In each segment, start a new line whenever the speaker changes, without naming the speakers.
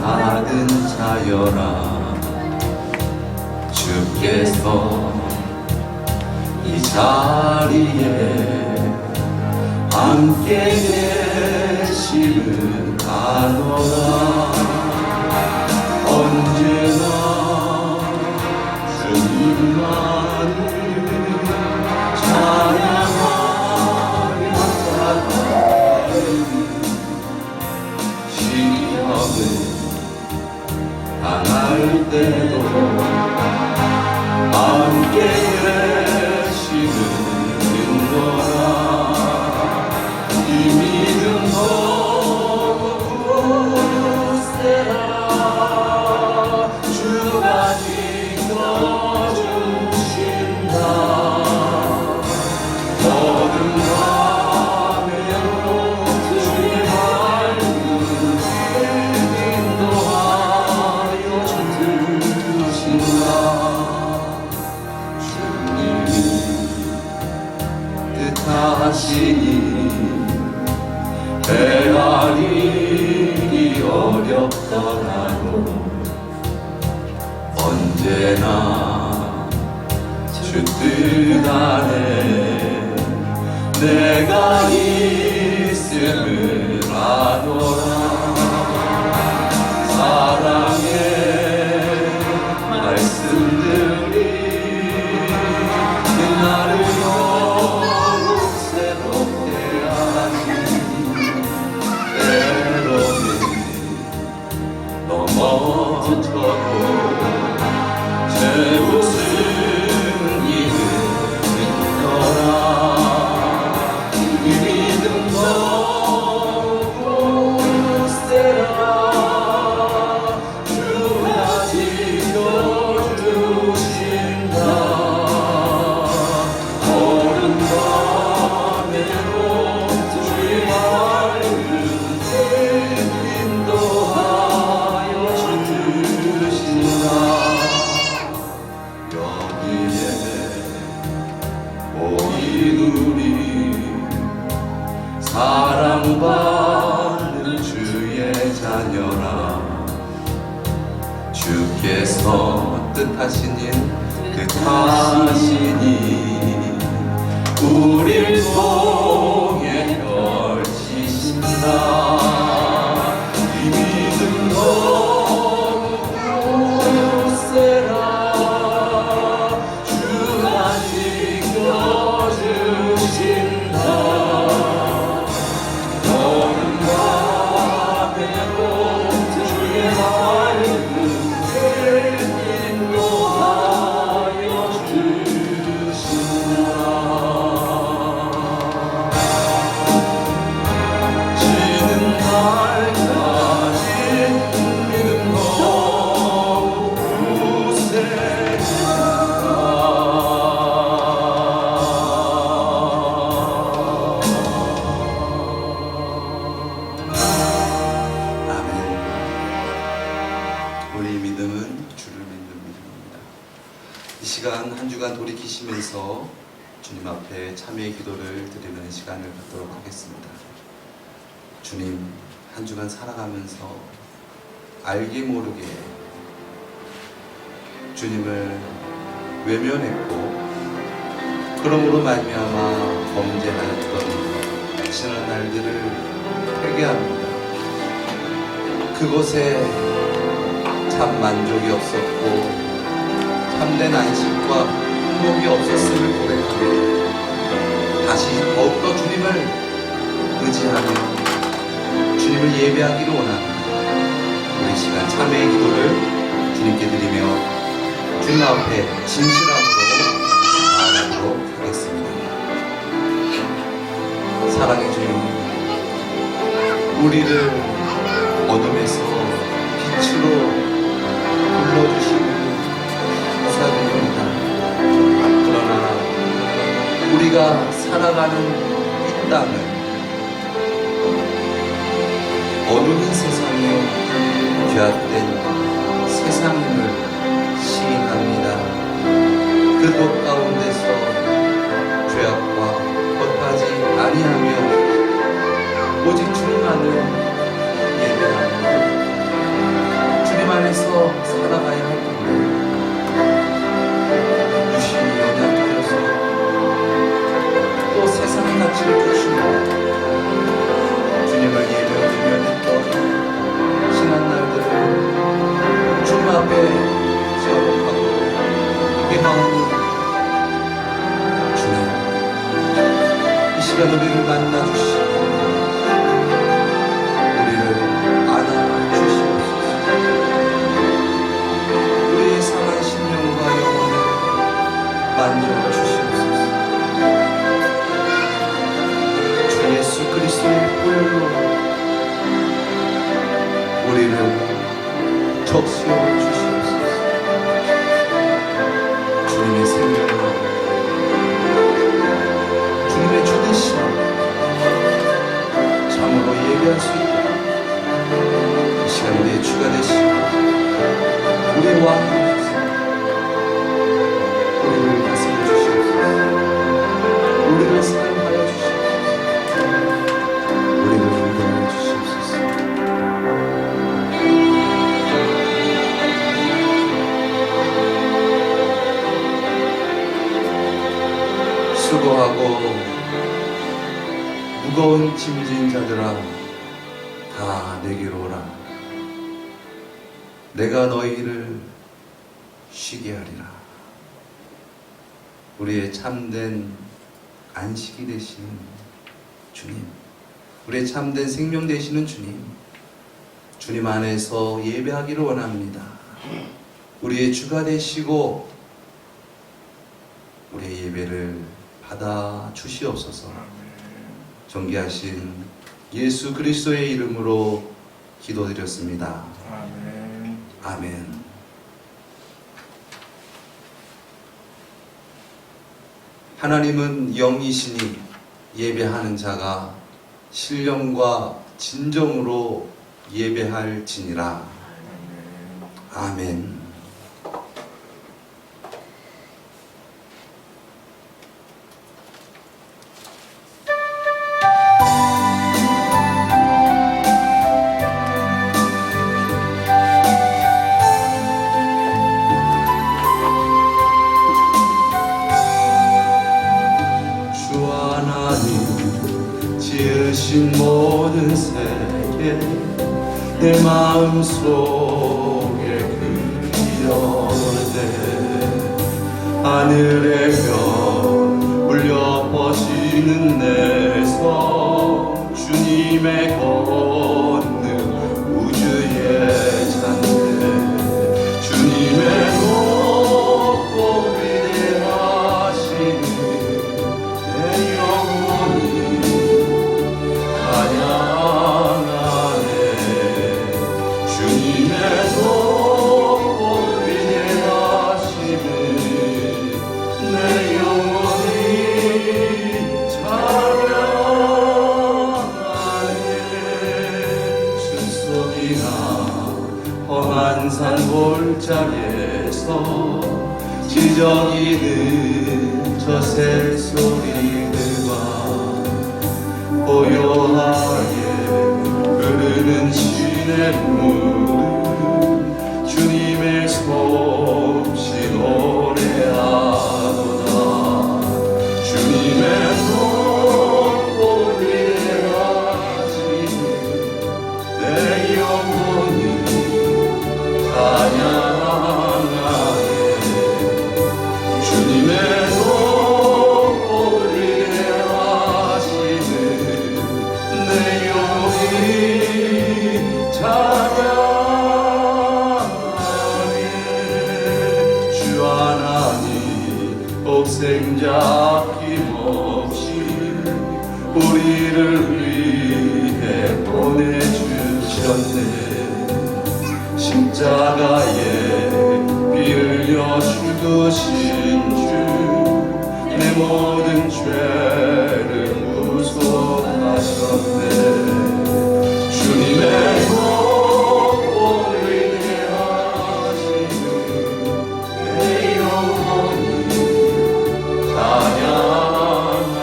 받은 자여라. 주께서 이 자리에 함께 계시는 아노라. 언제나 주님만을 찬양하며 살아가는 시험을 당할 때도 함께 계시는 인도라. 이 믿음 너무 굳세라. 주가 지켜주신다. 모든 밤에도 주의 밝은 길 인도하여 주신다. 주님이 뜻하시니 헤아리기 어렵더라도 언제나 주 뜻 안에 내가 있음을 아노라. 사랑의 말씀들이 나를 더욱 새롭게 하니 때로는 넘어져도 제 웃음 이는 있더라. 이 믿음 너무 굳세라. 주가 지켜주신다. 오른 밤에도 주의 밝은 길 인도하여 주신다. 여기에 모인 우리 사랑받는 주의 자녀라. 주께서 뜻하시니 우릴 통해 펼치신다. 이 믿음 너무 굳세라. 주가 지켜주신다. 오는 밤에도 주의 밝은 길 인도하여 주신다. 지는 날까지 믿음 너무 굳세라. 아멘. 우리 믿음은 주를 믿는 믿음입니다. 이 시간 한 주간 돌이키시면서 주님 앞에 참회의 기도를 드리는 시간을 갖도록 하겠습니다. 주님, 한 주간 살아가면서 알게 모르게 주님을 외면했고 그러므로 말미암아 범죄하였던 지난 날들을 회개합니다. 그곳에 참 만족이 없었고 참된 안식과 행복이 없었음을 고백합니다. 다시 더욱더 주님을 의지하며 주님을 예배하기를 원합니다. 우리 시간 참회의 기도를 주님께 드리며 주님 앞에 진실함으로 나아가도록 하겠습니다. 사랑의 주님, 우리를 어둠에서 빛으로 불러주시는 감사드립니다. 그러나 우리가 살아가는 이 땅은 어두운 세상에 죄악된 세상임을 시인합니다. 그 것 가운데서 죄악과 헛하지 아니하며 오직 주님만을 예배하며 시간 우리를 만나 주시고 우리를 안아 주시옵소서. 우리의 상한 심령과 영혼을 만져 주시옵소서. 주 예수 그리스도의 보혈로 우리를 적시어 주시옵소서. 주님의 생명으로 주님의 주 되심 참으로 예배할 수 있도록 이 시간 우리의 주가 되시고 우리의 왕이 되셔서 우리를 다스려 주시옵소서. 우리를 사용하여 주시옵소서. 우리를 인도하여 주시옵소서. 수고하고 무거운 짐진 자들아 다 내게로 오라. 내가 너희를 쉬게 하리라. 우리의 참된 안식이 되시는 주님, 우리의 참된 생명 되시는 주님, 주님 안에서 예배하기를 원합니다. 우리의 주가 되시고 우리의 예배를 받아 주시옵소서. 존귀하신 예수 그리스도의 이름으로 기도드렸습니다. 아멘. 아멘. 하나님은 영이시니 예배하는 자가 신령과 진정으로 예배할지니라. 아멘. 지으신 모든 세계 내 마음속에 그리어대 하늘의 별 울려 퍼지는 내서 주님의 권능 우주의 잔대 주님의 높고 위대하시는 내 영혼이 산 골짜기에서 지저귀는 저 새소리들과 고요하게 흐르는 시냇물은 주님의 솜씨 노래하도다. 주님의 높고 위대하시는 내 영혼이 찬양하네. 주님의 높고 위대하시는 내 영혼이 찬양하네. 주 하나님 독생자 아낌없이 우리를 위해 보내주셨네. 십자가에 피 흘려 죽으신 주 내 모든 죄를 무속하셨네. 주님의 높고 위대하시는 내 영혼이 찬양하네.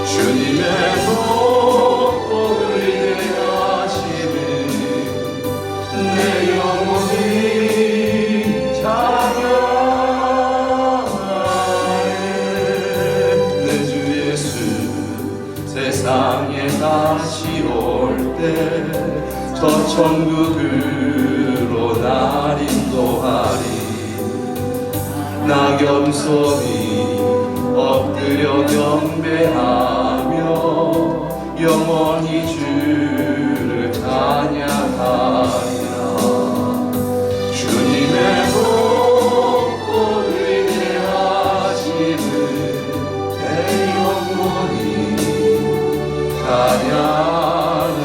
주님의 높고 위대하시는 내 영혼이 찬양하네. 내 주 예수 세상에 다시 올 때 저 천국으로 날 인도하리. 낙엽 소리 엎드려 경배하며 영원히 주를 찬양하리라. 주님의 높고 위대하심을 내 영혼이 찬양하네.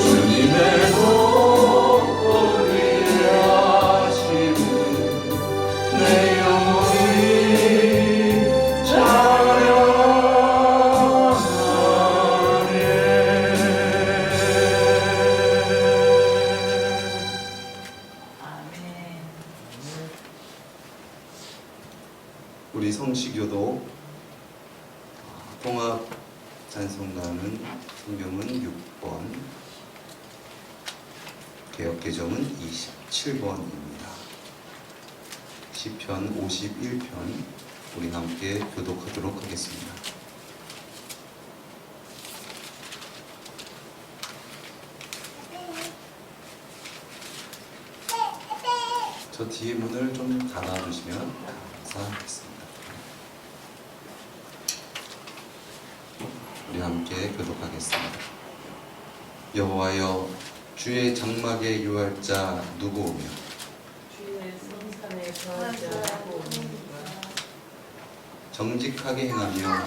주님의 높고 위대하심을 내 영혼이 찬양하네.
아멘.
우리 성시교도 통합 찬송가는 성경은 6번, 개역개정은 27번입니다. 시편 51편 우리 함께 교독하도록 하겠습니다. 저 뒤에 문을 좀 닫아주시면 감사하겠습니다. 우리 함께 교독하겠습니다. 여호와여, 주의 장막에 유할 자 누구 오며
주의 성산에 거할 자 누구 오는가.
정직하게 행하며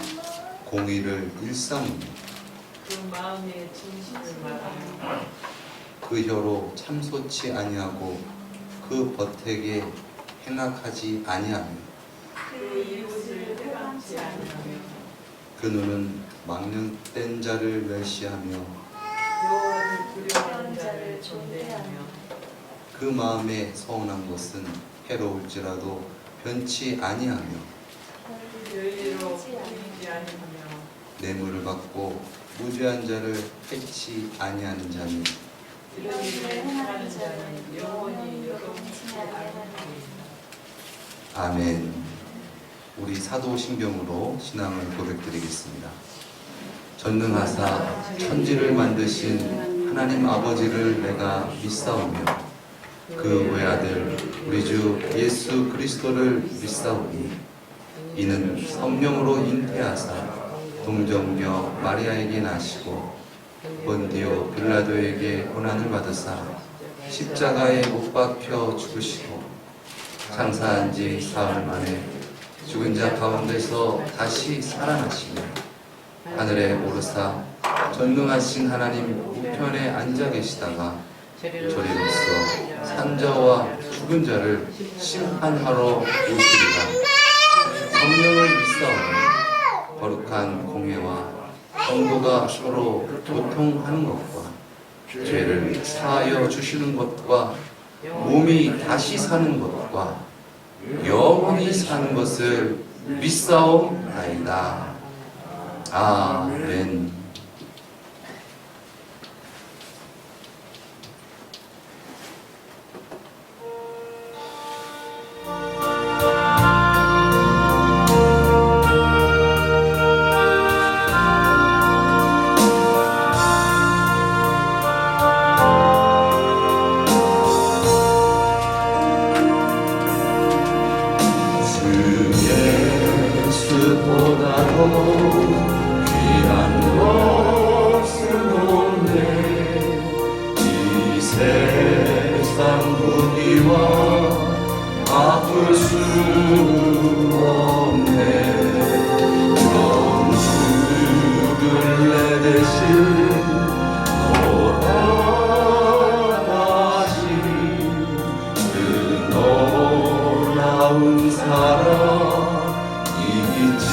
공의를 일삼으며
그 마음에 진실을 말하며
그 혀로 참소치 아니하고 그 버택에 행악하지 아니하며
그 이웃을 해방치 아니하며
그 눈은 망령된 자를 멸시하며
여호와를 두려워하는 자를 존대하며
그 마음에 서운한 것은 해로울지라도 변치 아니하며
열리로 보이지 아니하며
뇌물을 받고 무죄한 자를 해치 아니하는 자니
이런 일을 행하는 자는 영원히 여동치 아니하리이다.
아멘. 우리 사도신경으로 신앙을 고백드리겠습니다. 전능하사 천지를 만드신 하나님 아버지를 내가 믿사오며 그 외아들 우리 주 예수 그리스도를 믿사오니 이는 성령으로 잉태하사 동정녀 마리아에게 나시고 본디오 빌라도에게 고난을 받으사 십자가에 못 박혀 죽으시고 장사한 지 사흘 만에 죽은 자 가운데서 다시 살아나시며 하늘에 오르사 전능하신 하나님 우편에 앉아 계시다가 저리로서 산자와 죽은 자를 심판하러 오시리라. 성령을 믿사오니 거룩한 공회와 성도가 서로 교통하는 것과 죄를 사하여 주시는 것과 몸이 다시 사는 것과 영원히 사는 것을 믿사옵나이다. 아멘. 사랑 있지.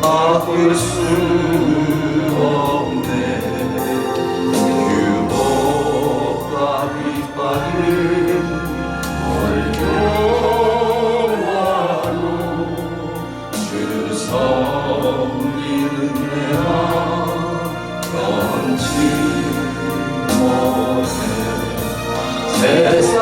바꿀 수 없네. 유혹과 빗발이 얼겨와도 주 성리는 내가 변치 못해. 세상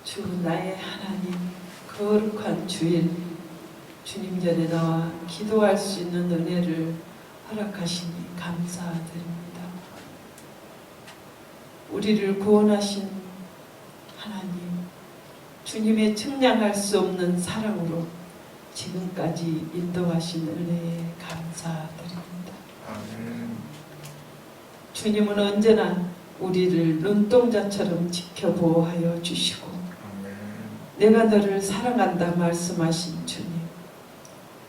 주 나의 하나님, 거룩한 주일, 주님 전에 나와 기도할 수 있는 은혜를 허락하시니 감사드립니다. 우리를 구원하신 하나님, 주님의 측량할 수 없는 사랑으로 지금까지 인도하신 은혜에 감사드립니다. 주님은 언제나 우리를 눈동자처럼 지켜보호하여 주시고 내가 너를 사랑한다 말씀하신 주님,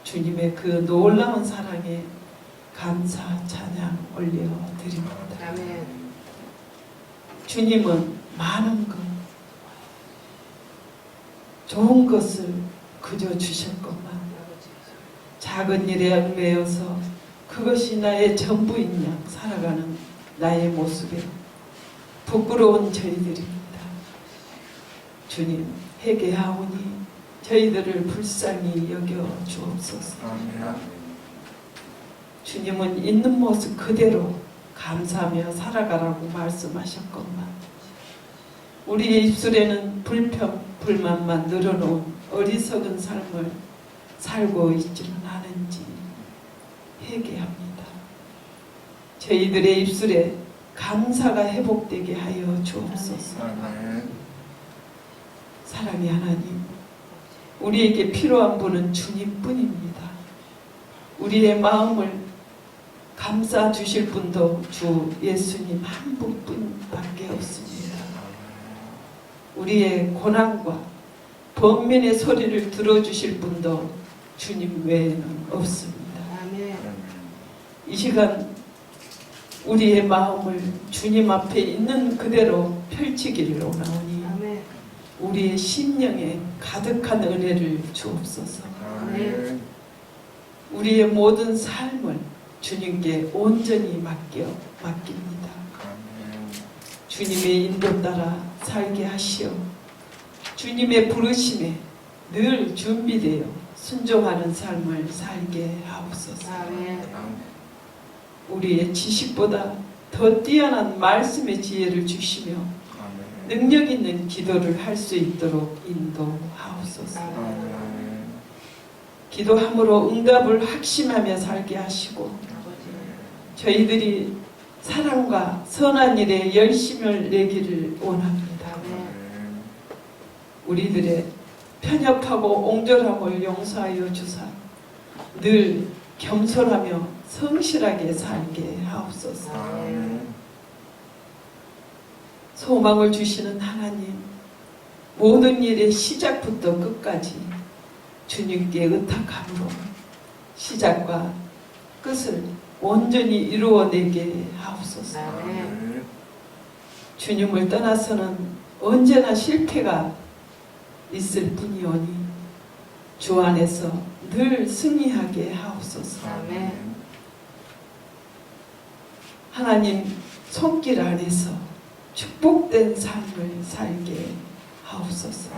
주님의 그 놀라운 사랑에 감사 찬양 올려드립니다.
아멘.
주님은 많은 것, 좋은 것을 그저 주실 것만, 작은 일에 얽매여서 그것이 나의 전부인 양 살아가는 나의 모습에 부끄러운 저희들입니다. 주님, 회개하오니 저희들을 불쌍히 여겨 주옵소서. 주님은 있는 모습 그대로 감사하며 살아가라고 말씀하셨건만 우리의 입술에는 불평, 불만만 늘어놓은 어리석은 삶을 살고 있지는 않은지 회개합니다. 저희들의 입술에 감사가 회복되게 하여 주옵소서. 사랑의 하나님, 우리에게 필요한 분은 주님뿐입니다. 우리의 마음을 감싸 주실 분도 주 예수님 한 분뿐밖에 없습니다. 우리의 고난과 번민의 소리를 들어주실 분도 주님 외에는 없습니다.
아멘.
이 시간 우리의 마음을 주님 앞에 있는 그대로 펼치기를 원하오니
아멘.
우리의 심령에 가득한 은혜를 주옵소서.
아멘.
우리의 모든 삶을 주님께 온전히 맡깁니다. 주님의 인도 따라 살게 하시어 주님의 부르심에 늘 준비되어 순종하는 삶을 살게 하옵소서.
아멘.
우리의 지식보다 더 뛰어난 말씀의 지혜를 주시며 능력 있는 기도를 할 수 있도록 인도하옵소서. 기도함으로 응답을 확신하며 살게 하시고 저희들이 사랑과 선한 일에 열심을 내기를 원합니다. 우리들의 편협하고 옹졸함을 용서하여 주사 늘 겸손하며 성실하게 살게 하옵소서. 소망을 주시는 하나님, 모든 일의 시작부터 끝까지 주님께 의탁함으로 시작과 끝을 온전히 이루어내게 하옵소서. 주님을 떠나서는 언제나 실패가 있을 뿐이오니 주 안에서 늘 승리하게 하옵소서. 하나님, 손길 안에서 축복된 삶을 살게 하옵소서.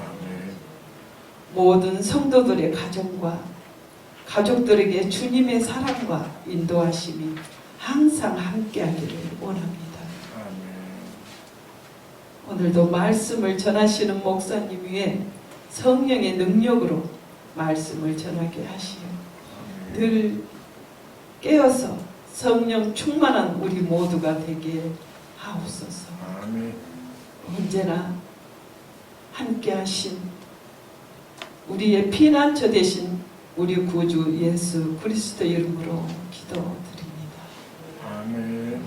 모든 성도들의 가정과 가족들에게 주님의 사랑과 인도하심이 항상 함께하기를 원합니다. 오늘도 말씀을 전하시는 목사님 위에 성령의 능력으로 말씀을 전하게 하시어 늘 깨어서 성령 충만한 우리 모두가 되게 하옵소서. 언제나 함께하신 우리의 피난처 되신 우리 구주 예수 그리스도 이름으로 기도드립니다.
아멘.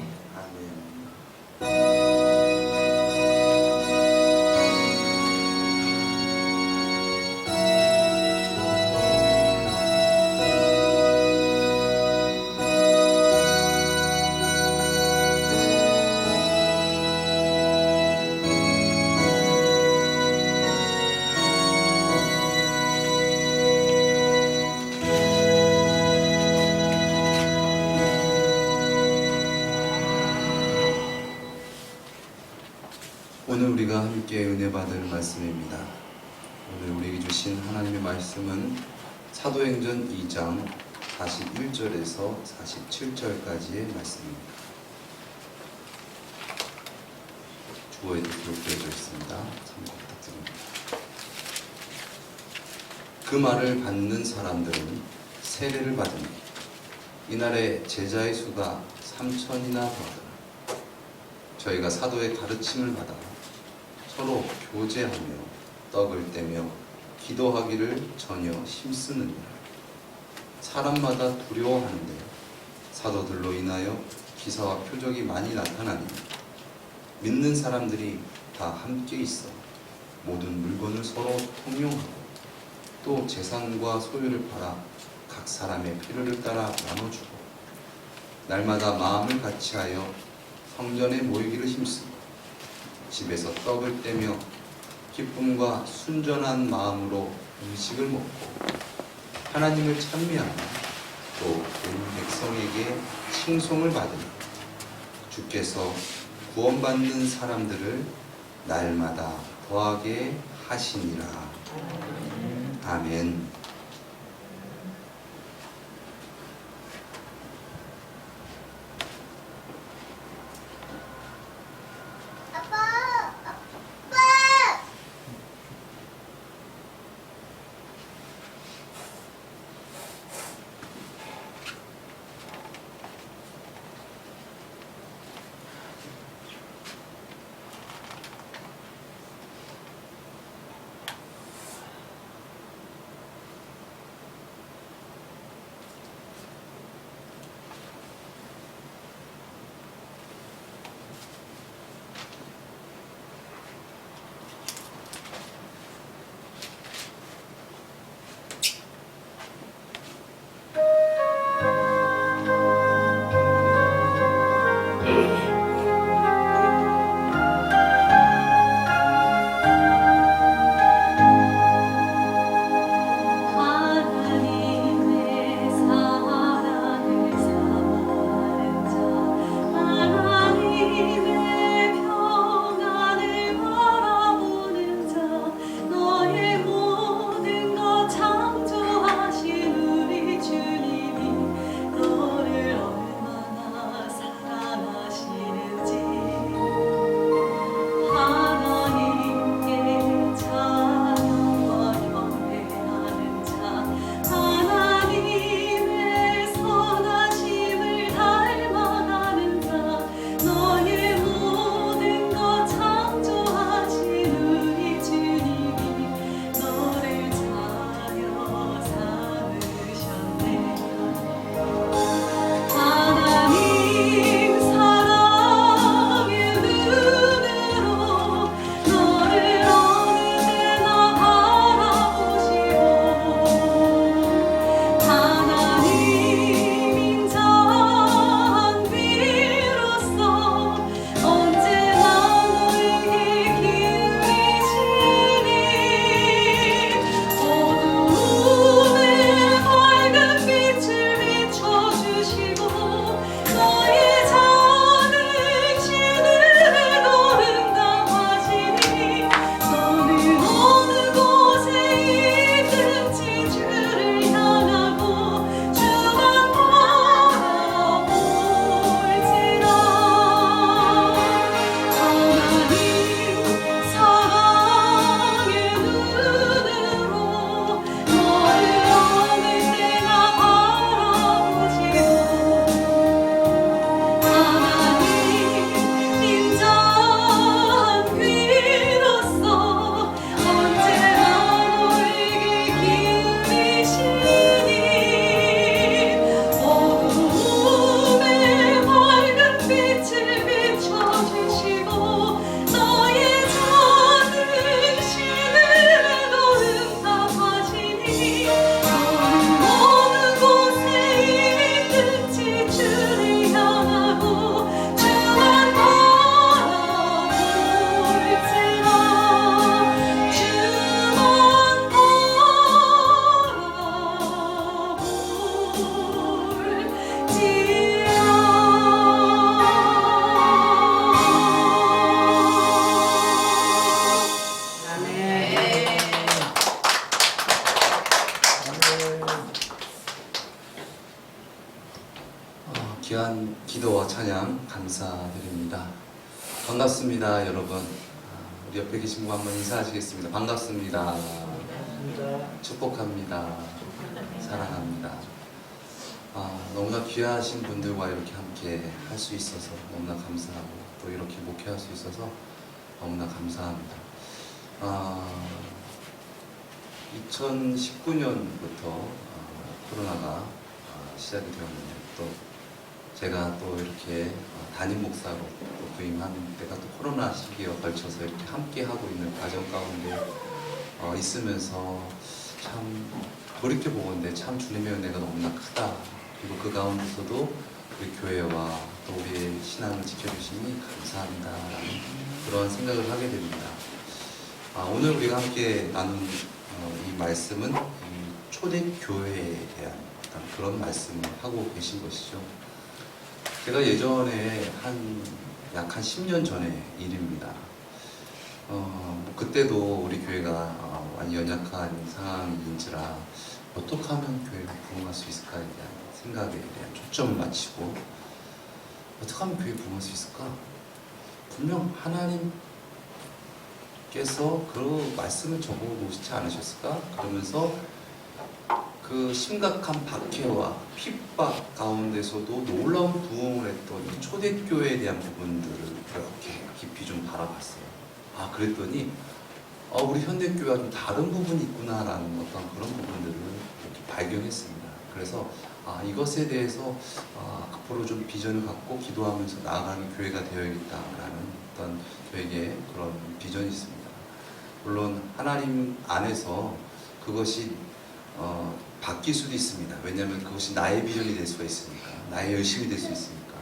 오늘 우리가 함께 은혜 받을 말씀입니다. 오늘 우리에게 주신 하나님의 말씀은 사도행전 2장 41절에서 47절까지의 말씀입니다. 주어에 기록되어 있습니다. 참고 부탁드립니다. 그 말을 받는 사람들은 세례를 받으니 이날에 제자의 수가 3,000이나 되었더라. 저희가 사도의 가르침을 받아 서로 교제하며 떡을 떼며 기도하기를 전혀 힘쓰느니라. 사람마다 두려워하는데 사도들로 인하여 기사와 표적이 많이 나타나니 믿는 사람들이 다 함께 있어 모든 물건을 서로 통용하고 또 재산과 소유를 팔아 각 사람의 필요를 따라 나눠주고 날마다 마음을 같이하여 성전에 모이기를 힘쓰고 집에서 떡을 떼며 기쁨과 순전한 마음으로 음식을 먹고 하나님을 찬미하며 또 온 백성에게 칭송을 받으니 주께서 구원받는 사람들을 날마다 더하게 하시니라. 아멘. 감사드립니다. 반갑습니다, 여러분. 우리 옆에 계신 분 한번 인사하시겠습니다. 반갑습니다. 축복합니다. 사랑합니다. 너무나 귀하신 분들과 이렇게 함께 할 수 있어서 너무나 감사하고 또 이렇게 목회할 수 있어서 너무나 감사합니다. 2019년부터 코로나가 시작이 되었는데 또 제가 또 이렇게 담임 목사로 또 부임한 때가 또 코로나 시기에 걸쳐서 이렇게 함께 하고 있는 과정 가운데 있으면서 참 돌이켜보건대 참 주님의 은혜가 너무나 크다. 그리고 그 가운데서도 우리 교회와 또 우리의 신앙을 지켜주시니 감사합니다라는 그런 생각을 하게 됩니다. 오늘 우리가 함께 나눈 이 말씀은 이 초대교회에 대한 어떤 그런 말씀을 하고 계신 것이죠. 제가 예전에 약 한 10년 전의 일입니다. 그때도 우리 교회가 많이 연약한 상황인지라 어떻게 하면 교회를 부흥할 수 있을까에 대한 생각에 대한 초점을 맞추고 어떻게 하면 교회를 부흥할 수 있을까? 분명 하나님께서 그 말씀을 적어놓으시지 않으셨을까? 그러면서 그 심각한 박해와 핍박 가운데서도 놀라운 부흥을 했던 이 초대교회에 대한 부분들을 이렇게 깊이 좀 바라봤어요. 그랬더니 우리 현대교회와 좀 다른 부분이 있구나라는 어떤 그런 부분들을 이렇게 발견했습니다. 그래서 이것에 대해서 앞으로 좀 비전을 갖고 기도하면서 나아가는 교회가 되어야겠다라는 어떤 저에게 그런 비전이 있습니다. 물론 하나님 안에서 그것이 바뀔 수도 있습니다. 왜냐하면 그것이 나의 비전이 될 수가 있으니까, 나의 열심이 될 수 있으니까.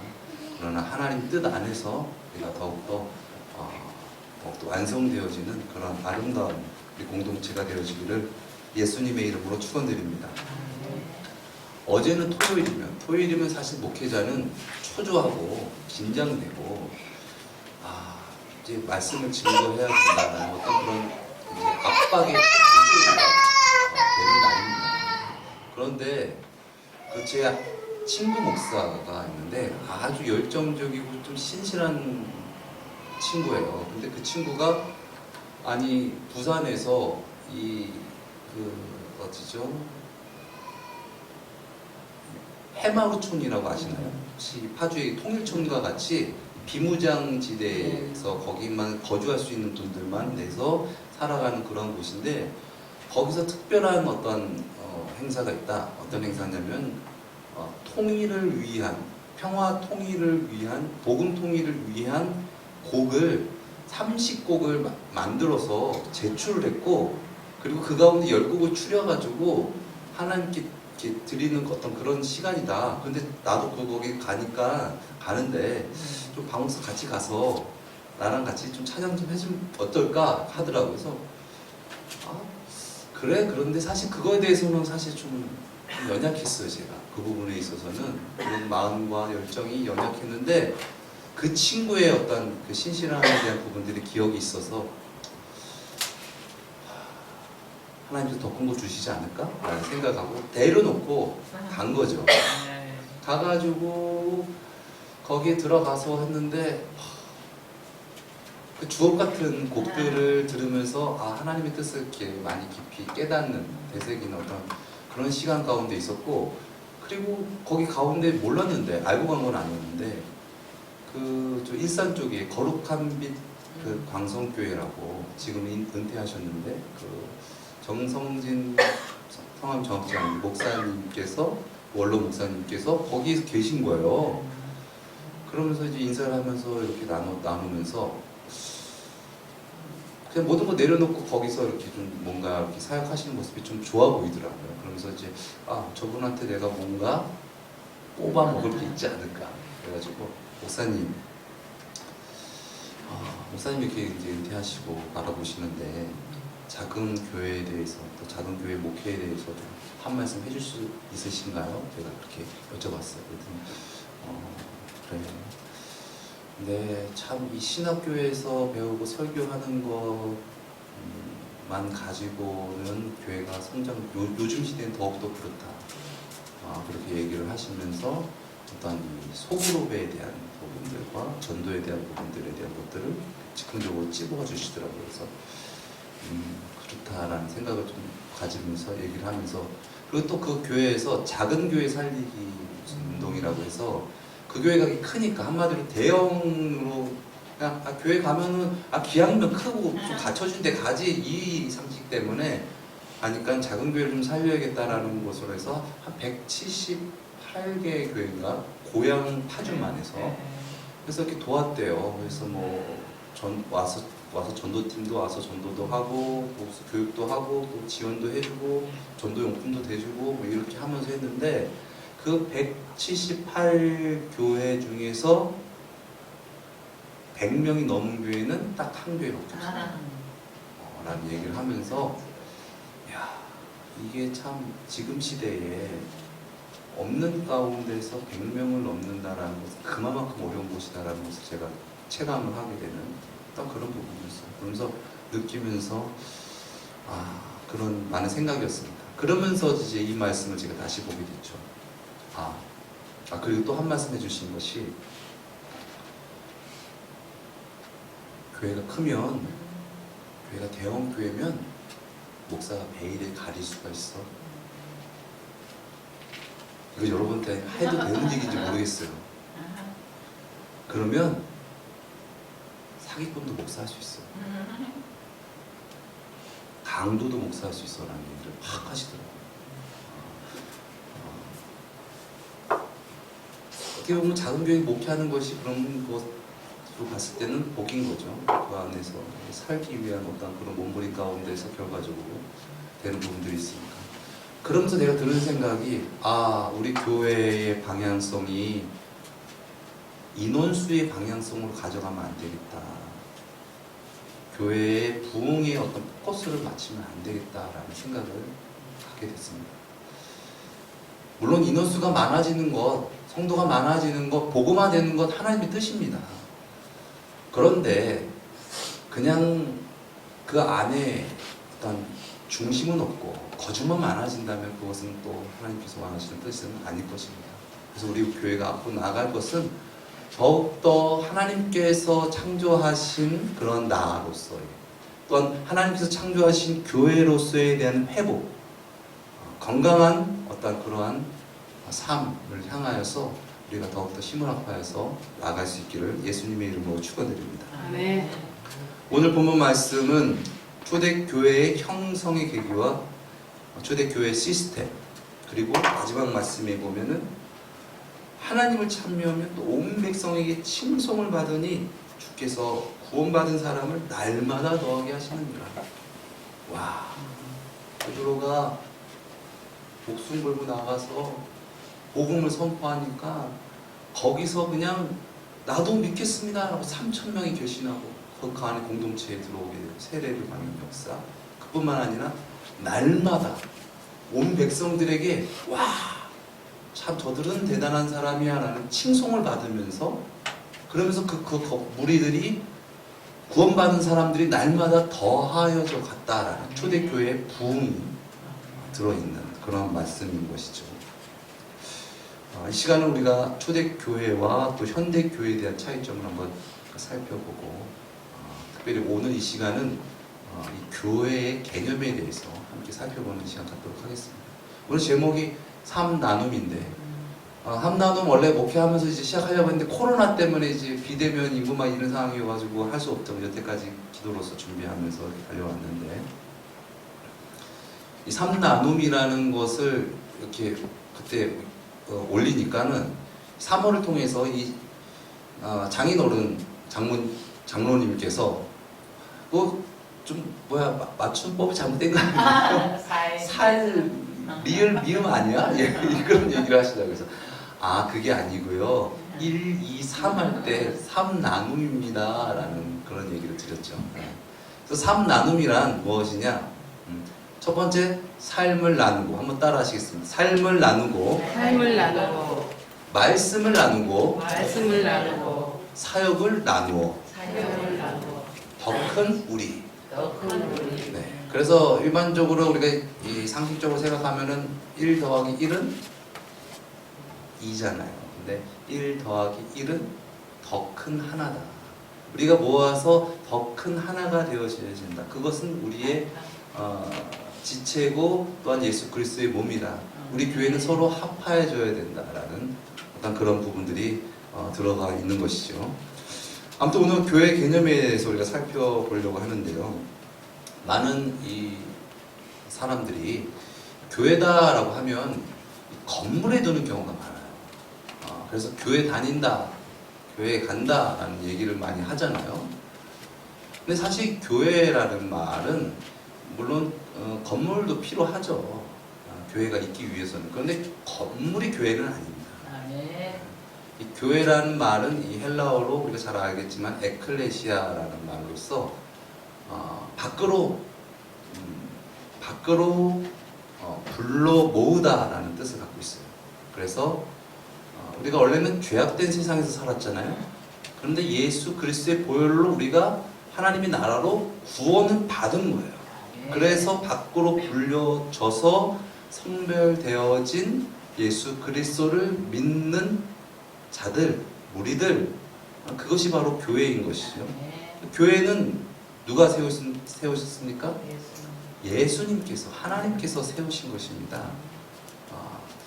그러나 하나님 뜻 안에서 우리가 더욱더 완성되어지는 그런 아름다운 우리 공동체가 되어지기를 예수님의 이름으로 축원드립니다. 어제는 토요일이면 사실 목회자는 초조하고 긴장되고 이제 말씀을 증거해야 된다는 어떤 그런 이제 압박의 되는 날입니다. 그런데 제 친구 목사가 있는데 아주 열정적이고 좀 신실한 친구예요. 근데 그 친구가 부산에서 어디죠? 해마루촌이라고 아시나요? 혹시 파주의 통일촌과 같이 비무장지대에서 거기만 거주할 수 있는 분들만 내서 살아가는 그런 곳인데 거기서 특별한 어떤 행사가 있다. 어떤 행사냐면 통일을 위한 평화 통일을 위한 복음 통일을 위한 곡을 30곡을 만들어서 제출을 했고 그리고 그 가운데 10곡을 추려가지고 하나님께 이렇게 드리는 어떤 그런 시간이다. 근데 나도 거기 가는데 좀 방송사 같이 가서 나랑 같이 좀 찬양 좀 해주면 어떨까 하더라고요. 그래서 그래? 그런데 사실 그거에 대해서는 사실 좀 연약했어요. 제가 그 부분에 있어서는 그런 마음과 열정이 연약했는데 그 친구의 어떤 그 신실함에 대한 부분들이 기억이 있어서 하나님께서 더 큰 거 주시지 않을까? 라는 생각하고 내려놓고 간 거죠. 가가지고 거기에 들어가서 했는데 그 주옥 같은 곡들을 들으면서 하나님의 뜻을 이렇게 많이 깊이 깨닫는 되새기는 어떤 그런 시간 가운데 있었고 그리고 거기 가운데 몰랐는데 알고 간 건 아니었는데 저 일산 쪽에 거룩한 빛 그 광성교회라고 지금 은퇴하셨는데 그 정성진 성함 정확히 아닌 목사님께서 원로 목사님께서 거기에 계신 거예요. 그러면서 이제 인사를 하면서 이렇게 나누면서 그냥 모든 거 내려놓고 거기서 이렇게 좀 뭔가 이렇게 사역하시는 모습이 좀 좋아 보이더라고요. 그러면서 이제 저분한테 내가 뭔가 뽑아 먹을 게 있지 않을까. 그래가지고 목사님이 이렇게 이제 은퇴하시고 바라보시는데 작은 교회에 대해서 또 작은 교회 목회에 대해서 좀 한 말씀 해줄 수 있으신가요? 제가 그렇게 여쭤봤어요. 그래. 근데 참 이 신학교에서 배우고 설교하는 것만 가지고는 교회가 요즘 시대는 더욱더 그렇다. 그렇게 얘기를 하시면서 어떤 이 소그룹에 대한 부분들과 전도에 대한 부분들에 대한 것들을 즉흥적으로 찝어 주시더라고요. 그래서 그렇다라는 생각을 좀 가지면서 얘기를 하면서, 그리고 또 그 교회에서 작은 교회 살리기 무슨 운동이라고 해서, 그 교회가 크니까 한마디로 대형으로 그냥 교회 가면은 기왕이면 크고 좀 갖춰준 데 가지, 이 상식 때문에 하니까 작은 교회를 좀 살려야겠다라는 것으로 해서 한 178개 교회인가 고향 파주만 해서 그래서 이렇게 도왔대요. 그래서 뭐 와서 전도팀도 와서 전도도 하고 뭐 교육도 하고 또 지원도 해주고 전도용품도 대주고 뭐 이렇게 하면서 했는데, 그 178교회 중에서 100명이 넘은 교회는 딱 한 교회밖에 없어요. 라는 얘기를 하면서, 야, 이게 참 지금 시대에 없는 가운데서 100명을 넘는다라는 것은 그만큼 어려운 곳이다라는 것을 제가 체감을 하게 되는 딱 그런 부분이었어요. 그러면서 느끼면서 그런 많은 생각이었습니다. 그러면서 이제 이 말씀을 제가 다시 보게 됐죠. 그리고 또 한 말씀 해주신 것이, 교회가 크면, 교회가 대형 교회면 목사가 베일에 가릴 수가 있어. 이거 여러분한테 해도 되는 얘기인지 모르겠어요. 그러면 사기꾼도 목사할 수 있어. 강도도 목사할 수 있어. 라는 얘기를 막 하시더라고요. 어떻게 보면 작은 교회 목회하는 것이 그런 것으로 봤을 때는 복인 거죠. 그 안에서 살기 위한 어떤 그런 몸부림 가운데서 결과적으로 되는 부분들이 있으니까. 그러면서 내가 드는 생각이, 우리 교회의 방향성이 인원수의 방향성으로 가져가면 안 되겠다. 교회의 부흥의 어떤 포커스를 맞추면 안 되겠다라는 생각을 하게 됐습니다. 물론 인원수가 많아지는 것, 성도가 많아지는 것, 복음화 되는 것 하나님의 뜻입니다. 그런데 그냥 그 안에 어떤 중심은 없고 거주만 많아진다면 그것은 또 하나님께서 원하시는 뜻은 아닐 것입니다. 그래서 우리 교회가 앞으로 나아갈 것은 더욱더 하나님께서 창조하신 그런 나로서의, 또한 하나님께서 창조하신 교회로서에 대한 회복, 건강한 어떤 그러한 삶을 향하여서 우리가 더욱더 힘을 합하여서 나아갈 수 있기를 예수님의 이름으로 축원드립니다.
아멘.
오늘 본문 말씀은 초대교회의 형성의 계기와 초대교회의 시스템, 그리고 마지막 말씀에 보면은 하나님을 참여하면 또 온 백성에게 칭송을 받으니 주께서 구원받은 사람을 날마다 더하게 하시느니라. 와, 베드로가 목숨 걸고 나가서 복음을 선포하니까 거기서 그냥 나도 믿겠습니다 라고 3,000명이 결심하고 그 안에 공동체에 들어오게 되고 세례를 받는 역사, 그뿐만 아니라 날마다 온 백성들에게 참 저들은 대단한 사람이야 라는 칭송을 받으면서, 그러면서 그 무리들이 구원받은 사람들이 날마다 더하여져 갔다라는 초대교회의 부흥이 들어있는 그런 말씀인 것이죠. 이 시간은 우리가 초대교회와 또 현대교회에 대한 차이점을 한번 살펴보고, 특별히 오늘 이 시간은 이 교회의 개념에 대해서 함께 살펴보는 시간 갖도록 하겠습니다. 오늘 제목이 3나눔인데, 3나눔 원래 목회하면서 이제 시작하려고 했는데 코로나 때문에 이제 비대면이고 막 이런 상황이어가지고 할 수 없죠. 여태까지 기도로서 준비하면서 이렇게 달려왔는데, 이 3나눔이라는 것을 이렇게 그때 올리니까는 3월을 통해서 이 장인어른 장로님께서 좀 맞춤법이 잘못된 거 아니에요? 살 리을 미음 아니야? 그런 얘기를 하시더라고요. 그래서 그게 아니고요. 1, 2, 3 할 때 3나눔입니다 라는 그런 얘기를 드렸죠. 그래서 3나눔이란 무엇이냐? 첫 번째, 삶을 나누고, 한번 따라 하시겠습니다. 삶을 나누고, 말씀을 나누고, 사역을 나누어, 더 큰 우리. 네. 그래서 일반적으로 우리가 이 상식적으로 생각하면은 1 더하기 1은 2잖아요. 근데 1 더하기 1은 더 큰 하나다. 우리가 모아서 더 큰 하나가 되어져야 된다. 그것은 우리의 지체고 또한 예수 그리스도의 몸이다. 우리 교회는 서로 합하여져야 된다라는 어떤 그런 부분들이 들어가 있는 것이죠. 아무튼 오늘 교회 개념에 대해서 우리가 살펴보려고 하는데요. 많은 이 사람들이 교회다라고 하면 건물에 두는 경우가 많아요. 그래서 교회 다닌다, 교회 간다라는 얘기를 많이 하잖아요. 근데 사실 교회라는 말은 물론 건물도 필요하죠. 교회가 있기 위해서는. 그런데 건물이 교회는 아닙니다. 이 교회라는 말은 이 헬라어로 우리가 잘 알겠지만 에클레시아라는 말로서 밖으로 불러 모으다라는 뜻을 갖고 있어요. 그래서 우리가 원래는 죄악된 세상에서 살았잖아요. 그런데 예수 그리스도의 보혈로 우리가 하나님의 나라로 구원을 받은 거예요. 그래서 밖으로 불려져서 성별되어진 예수 그리스도를 믿는 자들, 무리들, 그것이 바로 교회인 것이죠. 교회는 누가 세우셨습니까? 예수님께서, 하나님께서 세우신 것입니다.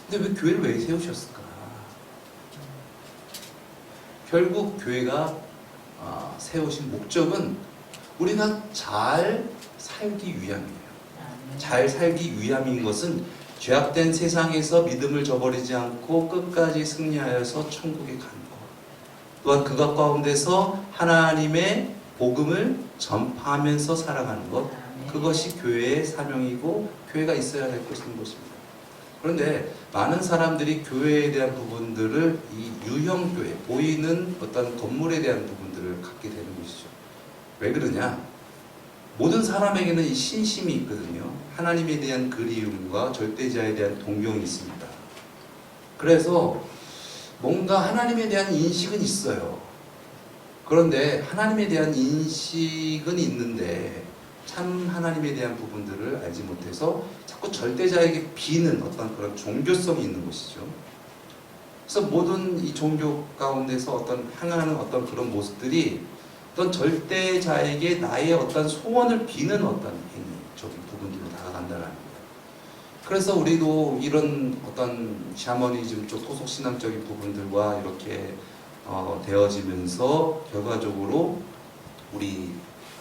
근데 왜 교회를 왜 세우셨을까? 결국 교회가 세우신 목적은 우리가 잘 살기 위함이에요. 잘 살기 위함인 것은 죄악된 세상에서 믿음을 저버리지 않고 끝까지 승리하여서 천국에 가는 것. 또한 그것 가운데서 하나님의 복음을 전파하면서 살아가는 것. 그것이 교회의 사명이고 교회가 있어야 될 것인 것입니다. 그런데 많은 사람들이 교회에 대한 부분들을 이 유형교회, 보이는 어떤 건물에 대한 부분들을 갖게 되는 것이죠. 왜 그러냐? 모든 사람에게는 이 신심이 있거든요. 하나님에 대한 그리움과 절대자에 대한 동경이 있습니다. 그래서 뭔가 하나님에 대한 인식은 있어요. 그런데 하나님에 대한 인식은 있는데 참 하나님에 대한 부분들을 알지 못해서 자꾸 절대자에게 비는 어떤 그런 종교성이 있는 것이죠. 그래서 모든 이 종교 가운데서 어떤 향하는 어떤 그런 모습들이 어떤 절대자에게 나의 어떤 소원을 비는 어떤 행위적인 부분들로 다가간다는 겁니다. 그래서 우리도 이런 어떤 샤머니즘 쪽 토속신앙적인 부분들과 이렇게 되어지면서 결과적으로 우리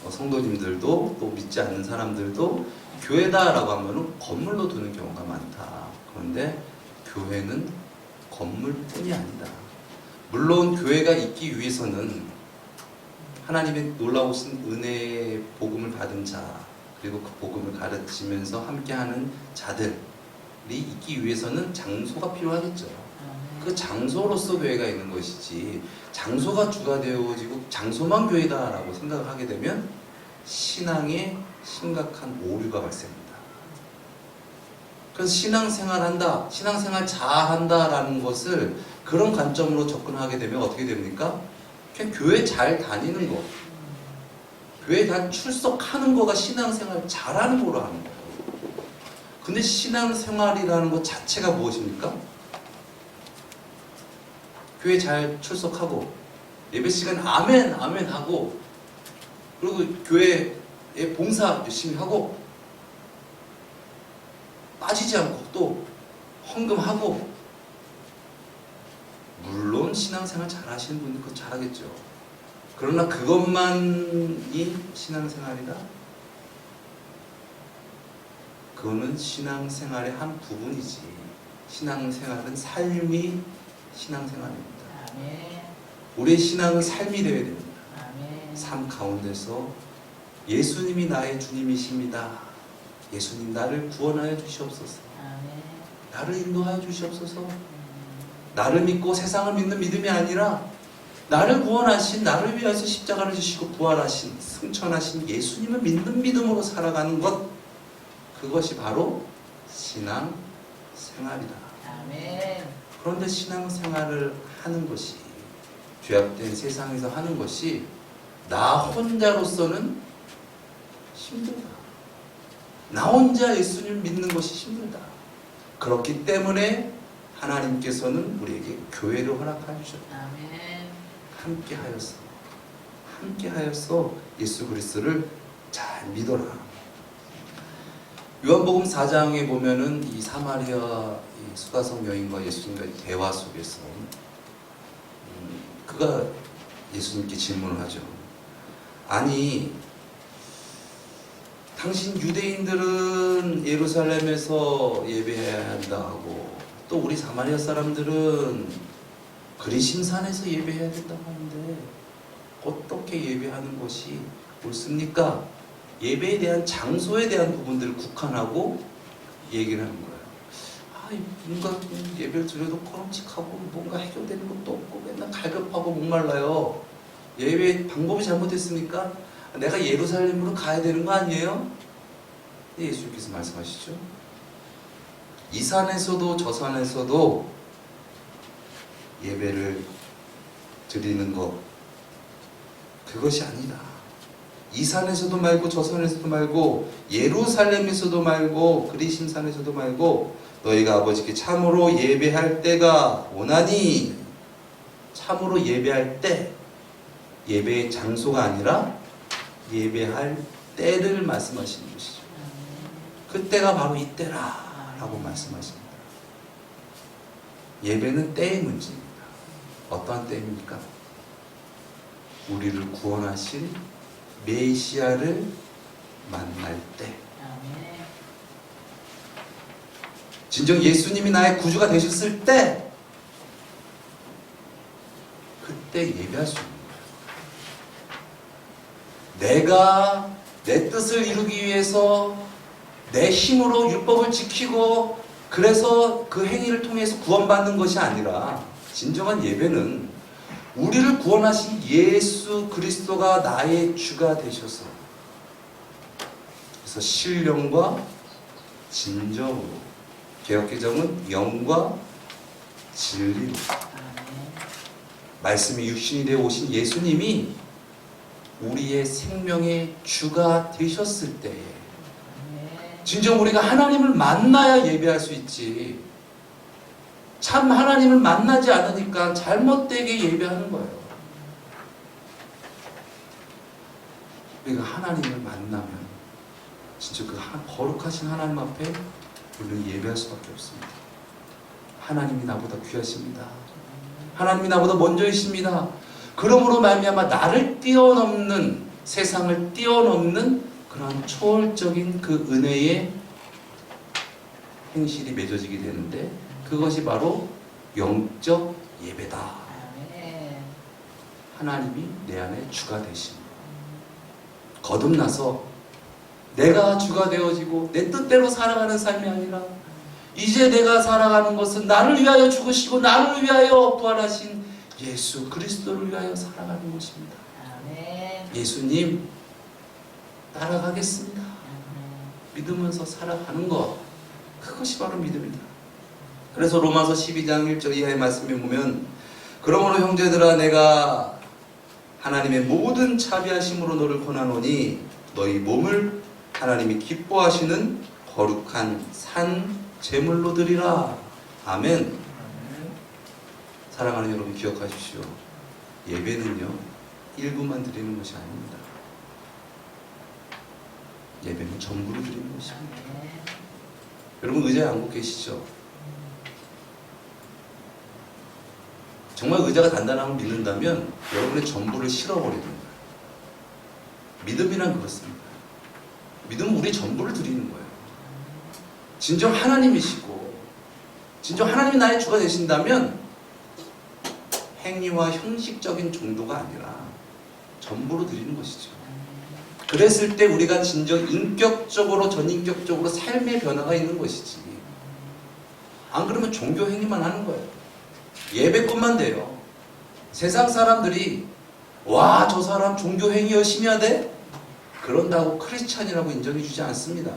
성도님들도 또 믿지 않는 사람들도 교회다라고 하면 건물로 두는 경우가 많다. 그런데 교회는 건물뿐이 아니다. 물론 교회가 있기 위해서는 하나님의 놀라우신 은혜의 복음을 받은 자, 그리고 그 복음을 가르치면서 함께하는 자들이 있기 위해서는 장소가 필요하겠죠. 그 장소로서 교회가 있는 것이지, 장소가 주가 되어지고 장소만 교회다라고 생각을 하게 되면 신앙에 심각한 오류가 발생합니다. 그래서 신앙생활한다, 신앙생활 잘한다라는 것을 그런 관점으로 접근하게 되면 어떻게 됩니까? 그냥 교회 잘 다니는 거, 교회 다 출석하는 거가 신앙생활 잘하는 거로 하는 거예요. 근데 신앙생활이라는 것 자체가 무엇입니까? 교회 잘 출석하고 예배 시간 아멘 아멘 하고, 그리고 교회에 봉사 열심히 하고 빠지지 않고 또 헌금하고. 물론 신앙생활 잘 하시는 분들 그거 잘하겠죠. 그러나 그것만이 신앙생활이다? 그거는 신앙생활의 한 부분이지, 신앙생활은 삶이 신앙생활입니다. 우리의 신앙은 삶이 되어야 됩니다. 삶 가운데서 예수님이 나의 주님이십니다. 예수님 나를 구원하여 주시옵소서. 나를 인도하여 주시옵소서. 나를 믿고 세상을 믿는 믿음이 아니라 나를 구원하신, 나를 위해서 십자가를 지시고 부활하신, 승천하신 예수님을 믿는 믿음으로 살아가는 것, 그것이 바로 신앙생활이다. 그런데 신앙생활을 하는 것이, 죄악된 세상에서 하는 것이 나 혼자로서는 힘들다. 나 혼자 예수님 믿는 것이 힘들다. 그렇기 때문에 하나님께서는 우리에게 교회를 허락해 주셨다. 함께하여서 예수 그리스도를 잘 믿어라. 요한복음 4장에 보면은 이 사마리아 이 수가성 여인과 예수님과의 대화 속에서 그가 예수님께 질문을 하죠. 아니, 당신 유대인들은 예루살렘에서 예배해야 한다 하고 또 우리 사마리아 사람들은 그리심산에서 예배해야 된다고 하는데 어떻게 예배하는 것이 옳습니까? 예배에 대한 장소에 대한 부분들을 국한하고 얘기를 하는 거예요. 뭔가 예배를 드려도 꺼름칙하고 뭔가 해결되는 것도 없고 맨날 갈급하고 목말라요. 예배 방법이 잘못됐습니까? 내가 예루살렘으로 가야 되는 거 아니에요? 예수님께서 말씀하시죠. 이 산에서도 저 산에서도 예배를 드리는 것, 그것이 아니다. 이 산에서도 말고 저 산에서도 말고 예루살렘에서도 말고 그리심산에서도 말고 너희가 아버지께 참으로 예배할 때가 오나니, 참으로 예배할 때, 예배의 장소가 아니라 예배할 때를 말씀하시는 것이죠. 그때가 바로 이때라 라고 말씀하십니다. 예배는 때의 문제입니다. 어떠한 때입니까? 우리를 구원하신 메시아를 만날 때, 진정 예수님이 나의 구주가 되셨을 때, 그때 예배할 수 있는 거예요. 내가 내 뜻을 이루기 위해서 내 힘으로 율법을 지키고 그래서 그 행위를 통해서 구원받는 것이 아니라 진정한 예배는 우리를 구원하신 예수 그리스도가 나의 주가 되셔서, 그래서 신령과 진정으로, 개역개정은 영과 진리로, 말씀이 육신이 되어 오신 예수님이 우리의 생명의 주가 되셨을 때에 진정 우리가 하나님을 만나야 예배할 수 있지, 참 하나님을 만나지 않으니까 잘못되게 예배하는 거예요. 우리가 하나님을 만나면 진짜 그 거룩하신 하나님 앞에 우리는 예배할 수밖에 없습니다. 하나님이 나보다 귀하십니다. 하나님이 나보다 먼저이십니다. 그러므로 말미암아 나를 뛰어넘는, 세상을 뛰어넘는 그런 초월적인 그 은혜의 행실이 맺어지게 되는데, 그것이 바로 영적 예배다. 하나님이 내 안에 주가 되십니다. 거듭나서 내가 주가 되어지고 내 뜻대로 살아가는 삶이 아니라 이제 내가 살아가는 것은 나를 위하여 죽으시고 나를 위하여 부활하신 예수 그리스도를 위하여 살아가는 것입니다. 예수님 따라가겠습니다. 믿으면서 살아가는 것, 그것이 바로 믿음이다. 그래서 로마서 12장 1절 이하의 말씀에 보면, 그러므로 형제들아 내가 하나님의 모든 자비하심으로 너를 권하노니 너희 몸을 하나님이 기뻐하시는 거룩한 산 제물로 드리라. 아멘. 사랑하는 여러분, 기억하십시오. 예배는요 일부만 드리는 것이 아닙니다. 예배는 전부를 드리는 것입니다. 여러분 의자에 앉고 계시죠? 정말 의자가 단단함을 믿는다면 여러분의 전부를 실어버리는 거예요. 믿음이란 그렇습니다. 믿음은 우리 전부를 드리는 거예요. 진정 하나님이시고 진정 하나님이 나의 주가 되신다면 행위와 형식적인 정도가 아니라 전부로 드리는 것이죠. 그랬을 때 우리가 진정 인격적으로, 전인격적으로 삶의 변화가 있는 것이지, 안 그러면 종교 행위만 하는 거예요. 예배뿐만 돼요. 세상 사람들이 와, 저 사람 종교 행위 열심히 하대? 그런다고 크리스찬이라고 인정해주지 않습니다.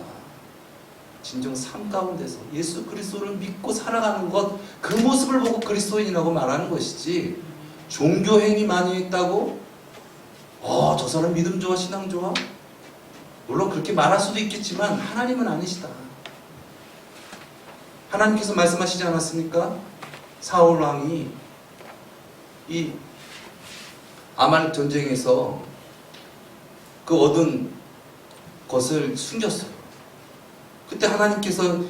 진정 삶 가운데서 예수 그리스도를 믿고 살아가는 것, 그 모습을 보고 그리스도인이라고 말하는 것이지, 종교 행위 많이 했다고 저 사람 믿음 좋아, 신앙 좋아? 물론 그렇게 말할 수도 있겠지만 하나님은 아니시다. 하나님께서 말씀하시지 않았습니까? 사울 왕이 이 아말렉 전쟁에서 그 얻은 것을 숨겼어요. 그때 하나님께서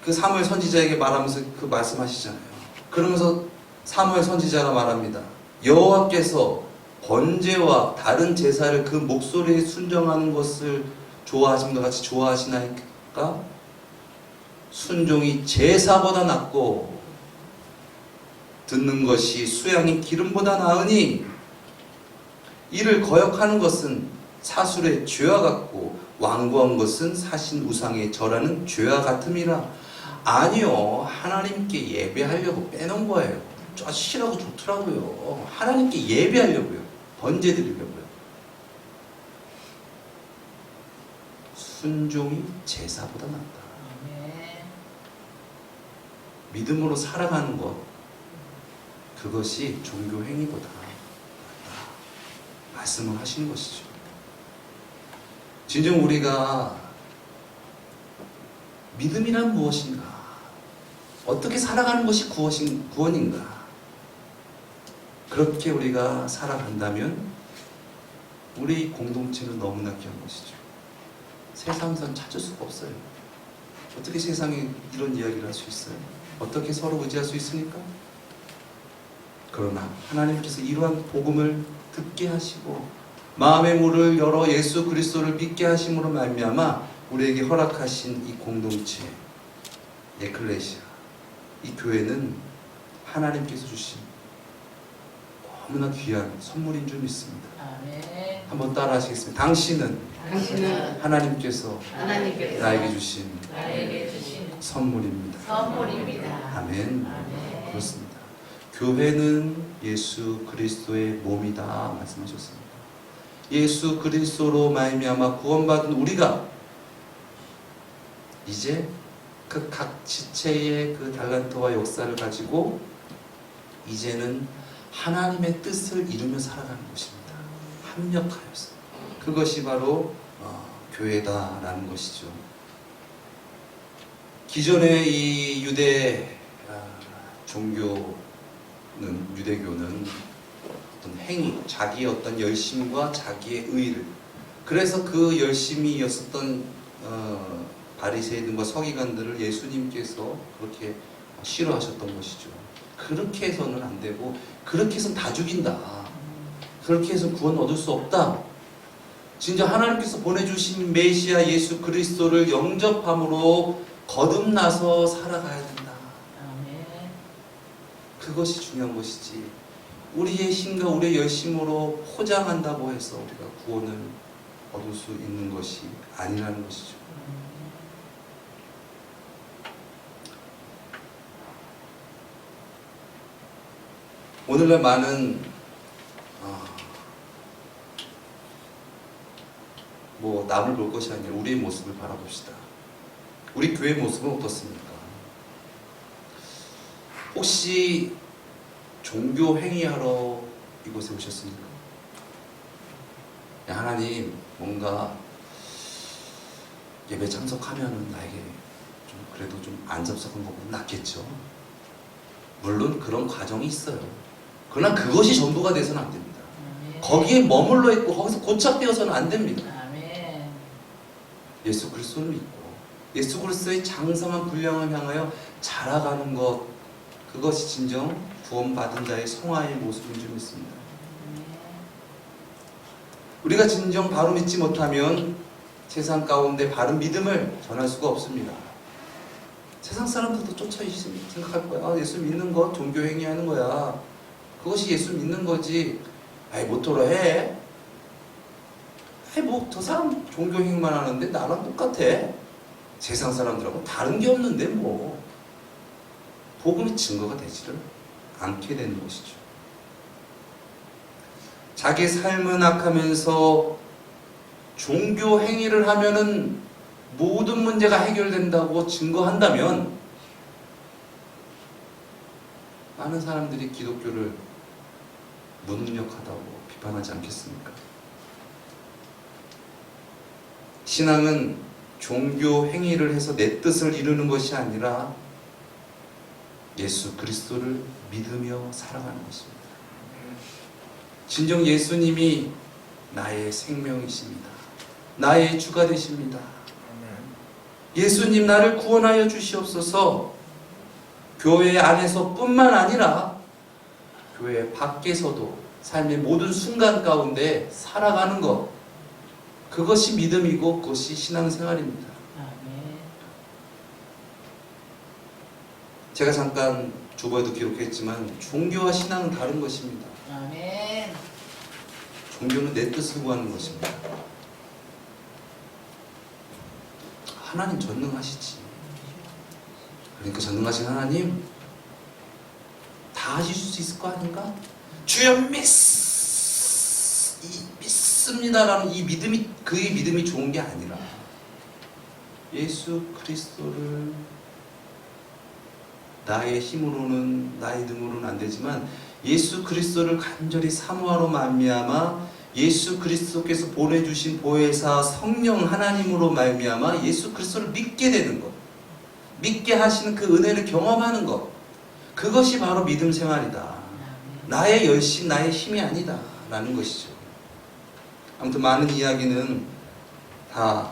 그 사무엘 선지자에게 말하면서 그 말씀하시잖아요. 그러면서 사무엘 선지자가 말합니다. 여호와께서 번제와 다른 제사를 그 목소리에 순종하는 것을 좋아하심과 같이 좋아하시나이까? 순종이 제사보다 낫고 듣는 것이 수양이 기름보다 나으니 이를 거역하는 것은 사술의 죄와 같고 완고한 것은 사신 우상의 절하는 죄와 같음이라. 아니요, 하나님께 예배하려고 빼놓은 거예요. 싫어하고 좋더라고요. 하나님께 예배하려고요. 번제 드리려고요. 순종이 제사보다 낫다. 믿음으로 살아가는 것, 그것이 종교 행위보다 낫다 말씀을 하시는 것이죠. 진정 우리가 믿음이란 무엇인가? 어떻게 살아가는 것이 구원인가? 그렇게 우리가 살아간다면 우리 공동체는 너무나 귀한 것이죠. 세상에선 찾을 수가 없어요. 어떻게 세상에 이런 이야기를 할 수 있어요? 어떻게 서로 의지할 수 있습니까? 그러나 하나님께서 이러한 복음을 듣게 하시고 마음의 문을 열어 예수 그리스도를 믿게 하심으로 말미암아 우리에게 허락하신 이 공동체, 에클레시아, 이 교회는 하나님께서 주신 너무나 귀한 선물인 줄 믿습니다.
아멘.
한번 따라 하시겠습니다. 당신은 하나님께서 나에게 주신 선물입니다. 아멘. 그렇습니다. 교회는 예수 그리스도의 몸이다 말씀하셨습니다. 예수 그리스도로 말미암아 구원받은 우리가 이제 그 각 지체의 그 달란트와 역사를 가지고 이제는 하나님의 뜻을 이루며 살아가는 것입니다. 합력하여서. 그것이 바로 교회다라는 것이죠. 기존의 이 유대 유대교는 어떤 행위, 자기의 어떤 열심과 자기의 의를, 그래서 그 열심이었었던 바리새인들과 서기관들을 예수님께서 그렇게 싫어하셨던 것이죠. 그렇게 해서는 안 되고, 그렇게 해서는 다 죽인다, 그렇게 해서 구원 얻을 수 없다. 진짜 하나님께서 보내주신 메시아 예수 그리스도를 영접함으로 거듭나서 살아가야 된다. 그것이 중요한 것이지, 우리의 힘과 우리의 열심으로 포장한다고 해서 우리가 구원을 얻을 수 있는 것이 아니라는 것이죠. 오늘날 많은 남을 볼 것이 아니라 우리의 모습을 바라봅시다. 우리 교회 모습은 어떻습니까? 혹시 종교 행위하러 이곳에 오셨습니까? 야, 하나님, 뭔가 예배 참석하면은 나에게 좀 그래도 좀 안 접속한 것보다 낫겠죠. 물론 그런 과정이 있어요. 그러나 그것이 전부가 돼서는 안 됩니다. 거기에 머물러 있고 거기서 고착되어서는 안 됩니다. 예수 그리스도를 믿고 예수 그리스도의 장성한 분량을 향하여 자라가는 것, 그것이 진정 구원받은 자의 성화의 모습인 줄 믿습니다. 우리가 진정 바로 믿지 못하면 세상 가운데 바른 믿음을 전할 수가 없습니다. 세상 사람들도 쫓아 생각할 거야. 예수 믿는 것 종교 행위하는 거야. 그것이 예수 믿는 거지. 아이, 모토로 해. 저 사람 종교 행위만 하는데 나랑 똑같아. 세상 사람들하고 다른 게 없는데 뭐. 복음이 증거가 되지를 않게 되는 것이죠. 자기 삶은 악하면서 종교 행위를 하면은 모든 문제가 해결된다고 증거한다면 많은 사람들이 기독교를 무능력하다고 비판하지 않겠습니까? 신앙은 종교 행위를 해서 내 뜻을 이루는 것이 아니라 예수 그리스도를 믿으며 살아가는 것입니다. 진정 예수님이 나의 생명이십니다. 나의 주가 되십니다. 예수님 나를 구원하여 주시옵소서. 교회 안에서 뿐만 아니라 교회 밖에서도 삶의 모든 순간 가운데 살아가는 것, 그것이 믿음이고 그것이 신앙생활입니다.
아멘.
제가 잠깐 주보에도 기록했지만 종교와 신앙은 다른 것입니다.
아멘.
종교는 내 뜻을 구하는 것입니다. 하나님 전능하시지. 그러니까 전능하신 하나님 다 하실 수 있을 거 아닌가? 주여 믿습니다라는 이 믿음이, 그의 믿음이 좋은 게 아니라 예수 그리스도를 나의 힘으로는, 나의 능으로는 안 되지만 예수 그리스도를 간절히 사모하러 말미암아 예수 그리스도께서 보내주신 보혜사 성령 하나님으로 말미암아 예수 그리스도를 믿게 되는 것, 믿게 하시는 그 은혜를 경험하는 것, 그것이 바로 믿음 생활이다. 나의 열심, 나의 힘이 아니다 라는 것이죠. 아무튼 많은 이야기는 다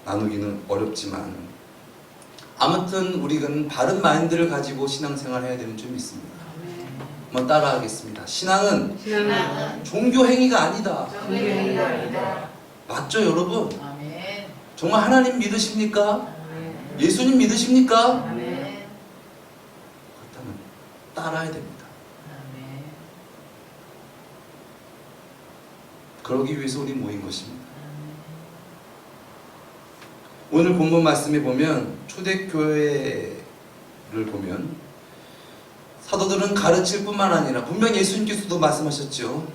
나누기는 어렵지만 아무튼 우리는 바른 마인드를 가지고 신앙생활을 해야 되는 줄 믿습니다. 한번 따라하겠습니다. 신앙은 종교 행위가 아니다. 맞죠, 여러분?
아멘.
정말 하나님 믿으십니까?
아멘.
예수님 믿으십니까?
아멘.
그렇다면 따라야 됩니다.
아멘.
그러기 위해서 우리 모인 것입니다.
아멘.
오늘 본문 말씀에 보면 초대교회를 보면 사도들은 가르칠 뿐만 아니라 분명 예수님께서도 말씀하셨죠.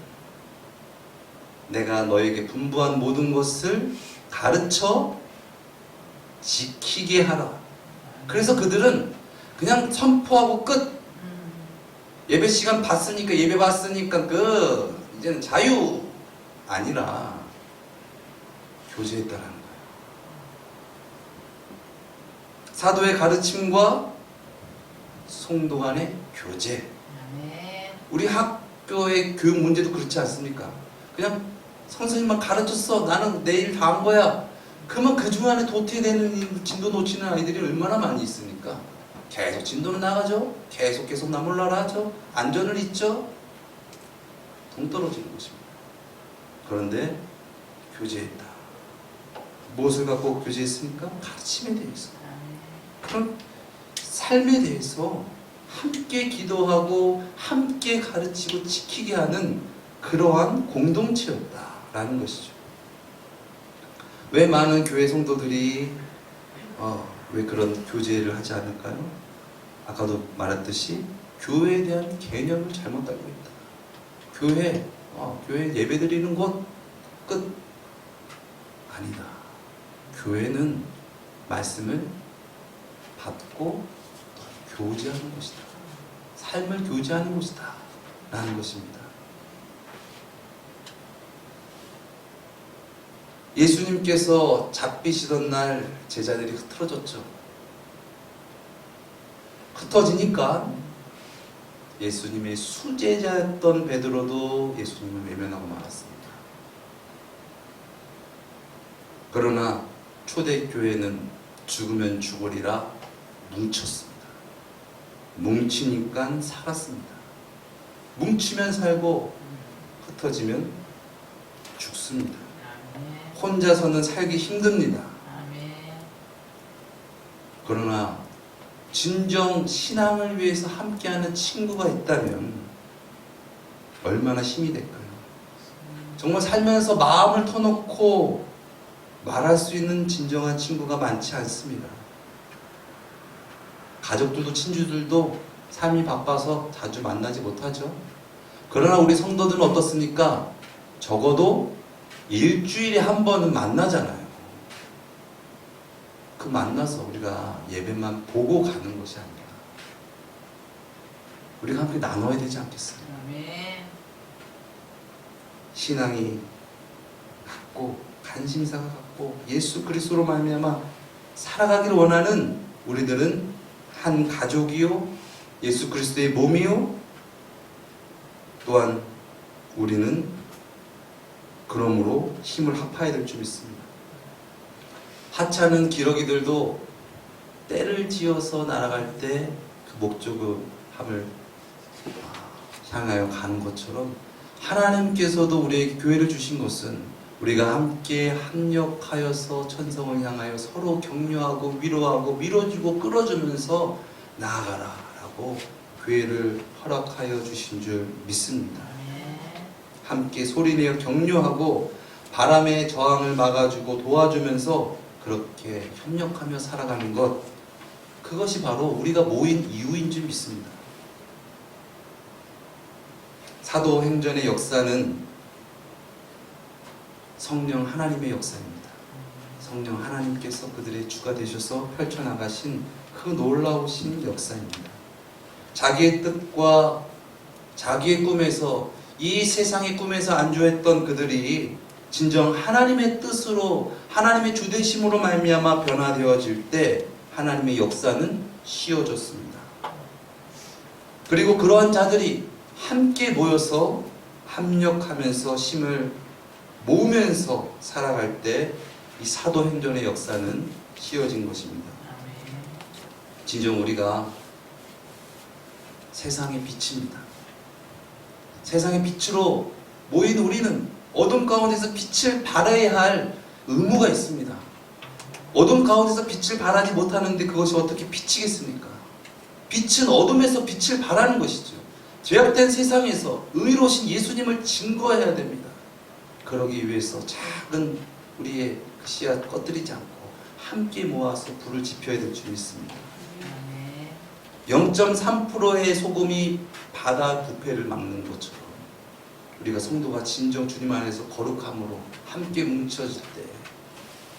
내가 너에게 분부한 모든 것을 가르쳐 지키게 하라. 그래서 그들은 그냥 선포하고 끝. 예배 시간 봤으니까 예배 봤으니까 이제는 자유 아니라 교제했다라는 거예요. 사도의 가르침과 성도 간의 교제.
아멘.
우리 학교의 교육 문제도 그렇지 않습니까? 그냥 선생님만 가르쳤어. 나는 내일 다 한 거야. 그러면 그 중 안에 도태되는 진도 놓치는 아이들이 얼마나 많이 있습니까? 계속 진도는 나가죠. 계속 나몰라라 하죠. 안전을 잊죠. 동떨어지는 것입니다. 그런데 교제했다. 무엇을 갖고 교제했습니까? 가르침에 대해서. 그런 삶에 대해서 함께 기도하고 함께 가르치고 지키게 하는 그러한 공동체였다라는 것이죠. 왜 많은 교회 성도들이 왜 그런 교제를 하지 않을까요? 아까도 말했듯이 교회에 대한 개념을 잘못 알고 있다. 교회 예배 드리는 곳 끝. 아니다. 교회는 말씀을 받고 교제하는 것이다. 삶을 교제하는 곳이다. 라는 것입니다. 예수님께서 잡히시던 날 제자들이 흩어졌죠. 흩어지니까 예수님의 수제자였던 베드로도 예수님을 외면하고 말았습니다. 그러나 초대교회는 죽으면 죽으리라 뭉쳤습니다. 뭉치니까 살았습니다. 뭉치면 살고 흩어지면 죽습니다. 혼자서는 살기 힘듭니다. 그러나 진정 신앙을 위해서 함께하는 친구가 있다면 얼마나 힘이 될까요? 정말 살면서 마음을 터놓고 말할 수 있는 진정한 친구가 많지 않습니다. 가족들도 친구들도 삶이 바빠서 자주 만나지 못하죠. 그러나 우리 성도들은 어떻습니까? 적어도 일주일에 한 번은 만나잖아요. 그 만나서 우리가 예배만 보고 가는 것이 아니라 우리가 함께 나눠야 되지 않겠어요? 신앙이 같고 관심사가 같고 예수 그리스도로 말미암아 살아가기를 원하는 우리들은 한 가족이요 예수 그리스도의 몸이요 또한 우리는 그러므로 힘을 합해야 될 줄 믿습니다. 하찮은 기러기들도 때를 지어서 날아갈 때 그 목적함을 향하여 가는 것처럼 하나님께서도 우리에게 교회를 주신 것은 우리가 함께 합력하여서 천성을 향하여 서로 격려하고 위로하고 밀어주고 끌어주면서 나아가라 라고 교회를 허락하여 주신 줄 믿습니다. 함께 소리내어 격려하고 바람의 저항을 막아주고 도와주면서 그렇게 협력하며 살아가는 것, 그것이 바로 우리가 모인 이유인 줄 믿습니다. 사도행전의 역사는 성령 하나님의 역사입니다. 성령 하나님께서 그들의 주가 되셔서 펼쳐나가신 그 놀라우신 역사입니다. 자기의 뜻과 자기의 꿈에서, 이 세상의 꿈에서 안주했던 그들이 진정 하나님의 뜻으로, 하나님의 주되심으로 말미암아 변화되어질 때 하나님의 역사는 씌워졌습니다. 그리고 그러한 자들이 함께 모여서 합력하면서 힘을 모으면서 살아갈 때 이 사도행전의 역사는 씌워진 것입니다. 진정 우리가 세상의 빛입니다. 세상의 빛으로 모인 우리는 어둠 가운데서 빛을 발해야 할 의무가 있습니다. 어둠 가운데서 빛을 발하지 못하는데 그것이 어떻게 빛이겠습니까? 빛은 어둠에서 빛을 발하는 것이죠. 죄악된 세상에서 의로우신 예수님을 증거해야 됩니다. 그러기 위해서 작은 우리의 그 씨앗 꺼뜨리지 않고 함께 모아서 불을 지펴야 될 줄 믿습니다. 0.3%의 소금이 바다 부패를 막는 것처럼 우리가 성도가 진정 주님 안에서 거룩함으로 함께 뭉쳐질 때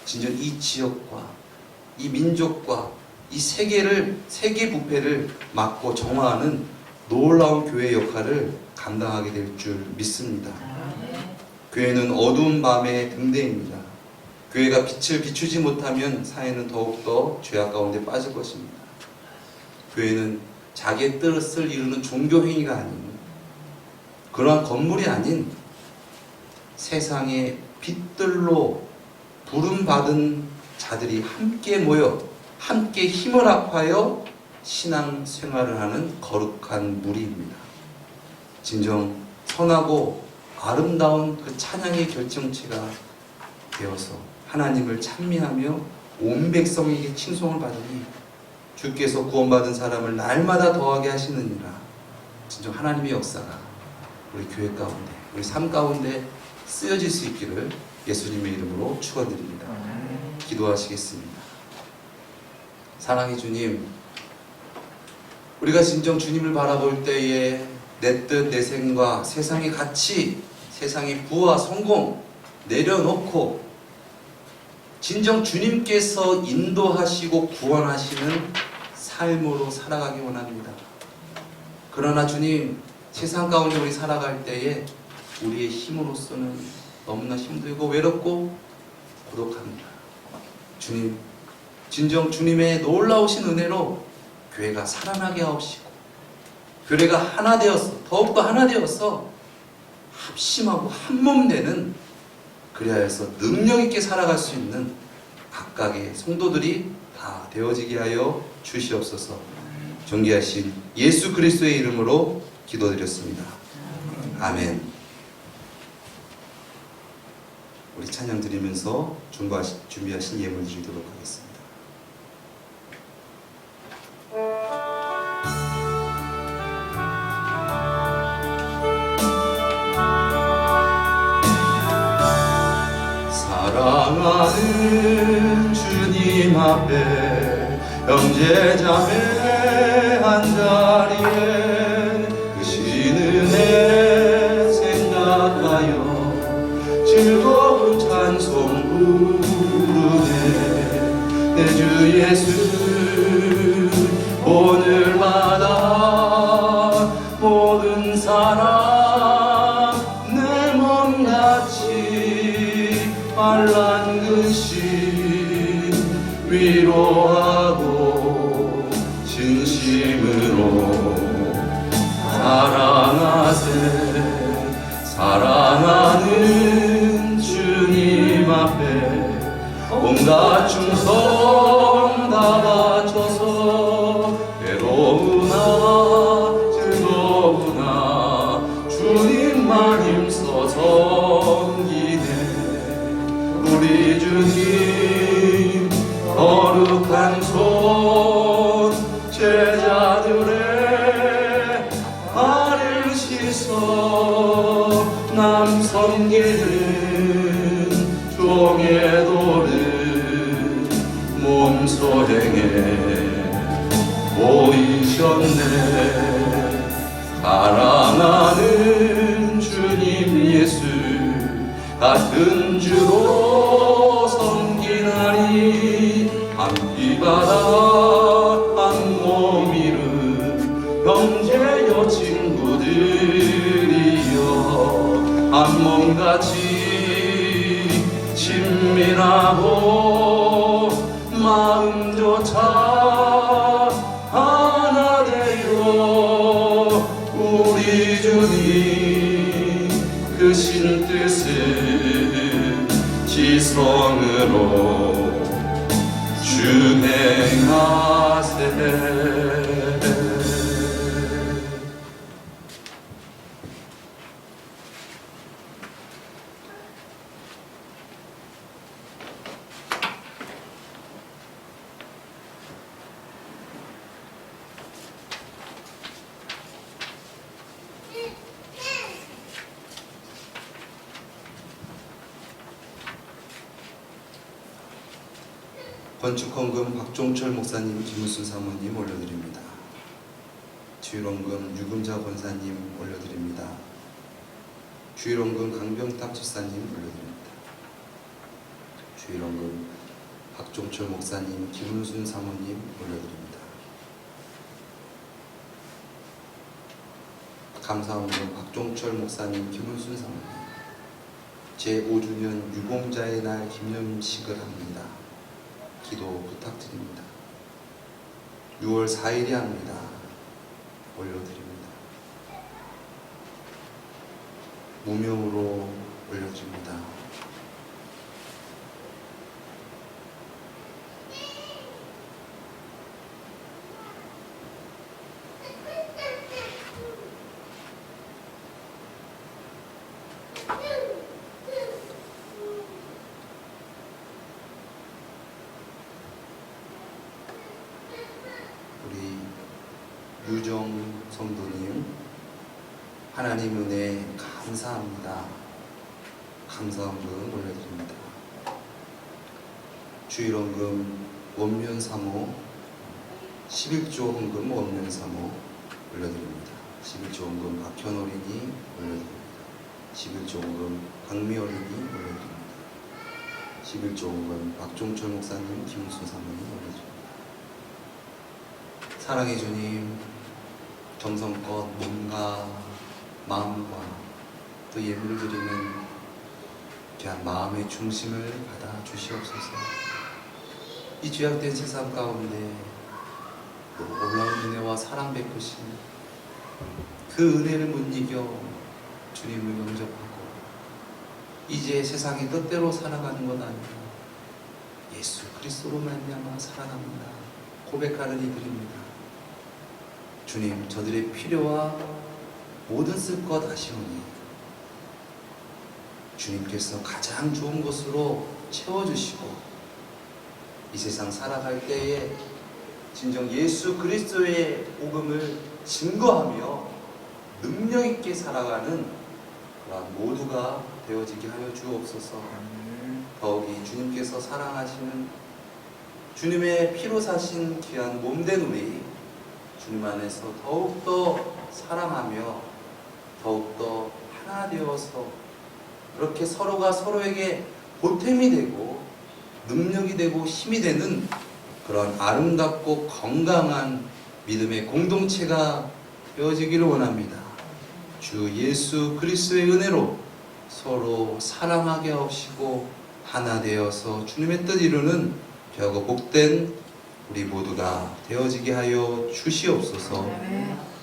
진정 이 지역과 이 민족과 이 세계 부패를 막고 정화하는 놀라운 교회의 역할을 감당하게 될 줄 믿습니다. 교회는 어두운 밤의 등대입니다. 교회가 빛을 비추지 못하면 사회는 더욱더 죄악 가운데 빠질 것입니다. 교회는 자기의 뜻을 이루는 종교행위가 아닌, 그러한 건물이 아닌 세상의 빛들로 부름받은 자들이 함께 모여 함께 힘을 합하여 신앙 생활을 하는 거룩한 무리입니다. 진정 선하고 아름다운 그 찬양의 결정체가 되어서 하나님을 찬미하며 온 백성에게 칭송을 받으니 주께서 구원받은 사람을 날마다 더하게 하시느니라. 진정 하나님의 역사가 우리 교회 가운데, 우리 삶 가운데 쓰여질 수 있기를 예수님의 이름으로 축원드립니다. 기도하시겠습니다. 사랑의 주님, 우리가 진정 주님을 바라볼 때에 내 뜻, 내 생과 세상의 가치, 세상의 부와 성공 내려놓고 진정 주님께서 인도하시고 구원하시는 삶으로 살아가기 원합니다. 그러나 주님, 세상 가운데 우리 살아갈 때에 우리의 힘으로서는 너무나 힘들고 외롭고 고독합니다. 주님, 진정 주님의 놀라우신 은혜로 교회가 살아나게 하옵시고 교회가 하나 되어서, 더욱더 하나 되어서 합심하고 한몸 되는, 그리하여서 능력 있게 살아갈 수 있는 각각의 성도들이 다 되어지게 하여 주시옵소서. 존귀하신 예수 그리스도의 이름으로 기도드렸습니다. 아멘. 우리 찬양 드리면서 준비하신 예물 드리도록 하겠습니다. 사랑하는 주님 앞에 형제자매 한자리에 그 신은혜 생각하여 즐거운 찬송 부르네. 내 주 예수 오늘마다 모든 사람 내 몸같이 환난 근심 위로하고 진심으로 사랑하세 사랑하는 주님 앞에 온갖 충성 다 바쳐서 외로우나 즐거우나 주님만 힘써 섬기네. 우리 주님 거룩한 손 제자들의 발을 씻어 남 섬기는 종의 도를 몸소 행해 보이셨네. 사랑하는 주님 예수 같은 주로 섬기나니 한피바다 한몸 이룬 형제여 친구들이여 한몸같이 친밀하고 마음조차 하나 되어 우리 주님 그 신뜻을 지성으로 준행하세. 건축헌금 박종철 목사님, 김우순 사모님 올려드립니다. 주일원금 유금자 권사님 올려드립니다. 주일원금 강병탁 집사님 올려드립니다. 주일원금 박종철 목사님, 김우순 사모님 올려드립니다. 감사원금 박종철 목사님, 김우순 사모님 제5주년 유공자의 날 기념식을 합니다. 기도 부탁드립니다. 6월 4일에 합니다. 올려드립니다. 무명으로 올려줍니다. 유정 성도님, 하나님 은혜 감사합니다. 감사헌금 올려드립니다. 주일헌금 원면사모 11조 헌금 원면사모 올려드립니다. 11조 헌금 박현어린이 올려드립니다. 11조 헌금 박미어린이 올려드립니다. 11조 헌금 박종철 목사님, 김우순 사모님 올려드립니다. 사랑의 주님, 정성껏 몸과 마음과 또 예물을 드리는 귀한 마음의 중심을 받아 주시옵소서. 이 죄악된 세상 가운데 놀라운 은혜와 사랑 베푸신 그 은혜를 못 이겨 주님을 영접하고 이제 세상의 뜻대로 살아가는 것 아니라 예수 그리스도로 말미암아 살아갑니다. 고백하는 이들입니다. 주님, 저들의 필요와 모든 쓸 것 아시오니 주님께서 가장 좋은 것으로 채워주시고 이 세상 살아갈 때에 진정 예수 그리스도의 복음을 증거하며 능력 있게 살아가는 그런 모두가 되어지게 하여 주옵소서. 더욱이 주님께서 사랑하시는 주님의 피로 사신 귀한 몸된 우리 주님 안에서 더욱더 사랑하며 더욱더 하나 되어서 그렇게 서로가 서로에게 보탬이 되고 능력이 되고 힘이 되는 그런 아름답고 건강한 믿음의 공동체가 되어지기를 원합니다. 주 예수 그리스도의 은혜로 서로 사랑하게 하시고 하나 되어서 주님의 뜻 이루는 귀하고 복된 우리 모두가 되어지게 하여 주시옵소서.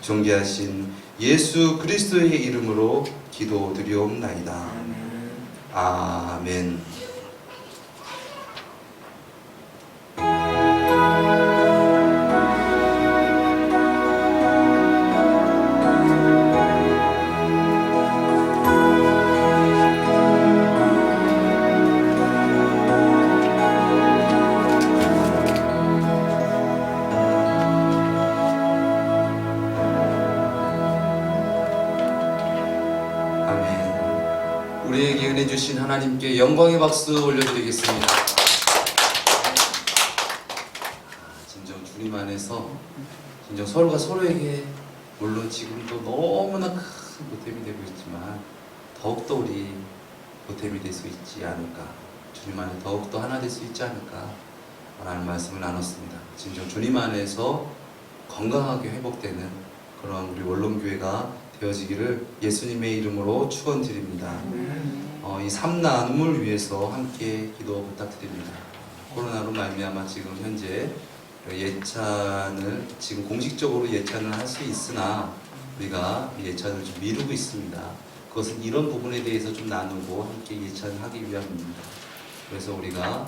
존귀하신 예수 그리스도의 이름으로 기도드리옵나이다. 아멘. 우리에게 은혜 주신 하나님께 영광의 박수 올려드리겠습니다. 진정 주님 안에서 진정 서로가 서로에게 물론 지금도 너무나 큰 보탬이 되고 있지만 더욱더 우리 보탬이 될 수 있지 않을까, 주님 안에 더욱더 하나 될 수 있지 않을까 라는 말씀을 나눴습니다. 진정 주님 안에서 건강하게 회복되는 그런 우리 원론교회가 되어지기를 예수님의 이름으로 축원드립니다. 이 삼나눔을 위해서 함께 기도 부탁드립니다. 코로나로 말미암아 지금 현재 예찬을 지금 공식적으로 예찬을 할 수 있으나 우리가 예찬을 좀 미루고 있습니다. 그것은 이런 부분에 대해서 좀 나누고 함께 예찬을 하기 위함입니다. 그래서 우리가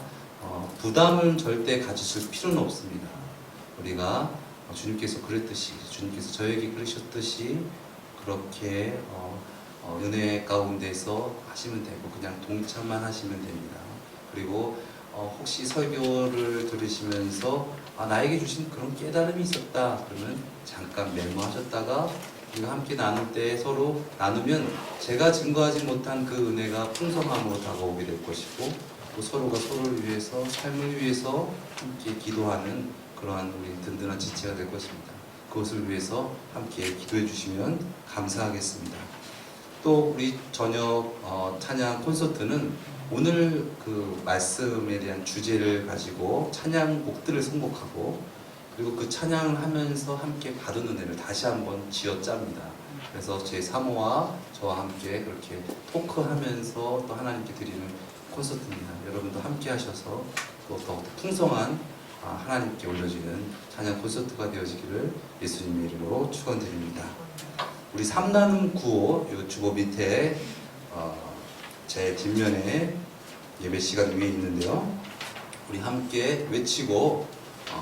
부담을 절대 가지실 필요는 없습니다. 우리가 주님께서 그랬듯이, 주님께서 저에게 그러셨듯이 그렇게 은혜 가운데서 하시면 되고 그냥 동참만 하시면 됩니다. 그리고 혹시 설교를 들으시면서 나에게 주신 그런 깨달음이 있었다 그러면 잠깐 메모하셨다가 우리가 함께 나눌 때 서로 나누면 제가 증거하지 못한 그 은혜가 풍성함으로 다가오게 될 것이고 또 서로가 서로를 위해서 삶을 위해서 함께 기도하는 그러한 우리 든든한 지체가 될 것입니다. 그것을 위해서 함께 기도해 주시면 감사하겠습니다. 또 우리 저녁 찬양 콘서트는 오늘 그 말씀에 대한 주제를 가지고 찬양곡들을 선곡하고 그리고 그 찬양을 하면서 함께 받은 은혜를 다시 한번 쥐어짭니다. 그래서 제 사모와 저와 함께 그렇게 토크하면서 또 하나님께 드리는 콘서트입니다. 여러분도 함께 하셔서 또 더욱 풍성한 하나님께 올려지는 찬양 콘서트가 되어지기를 예수님의 이름으로 축원드립니다. 우리 삼나눔 구호 이 주보 밑에 제 뒷면에 예배 시간 위에 있는데요. 우리 함께 외치고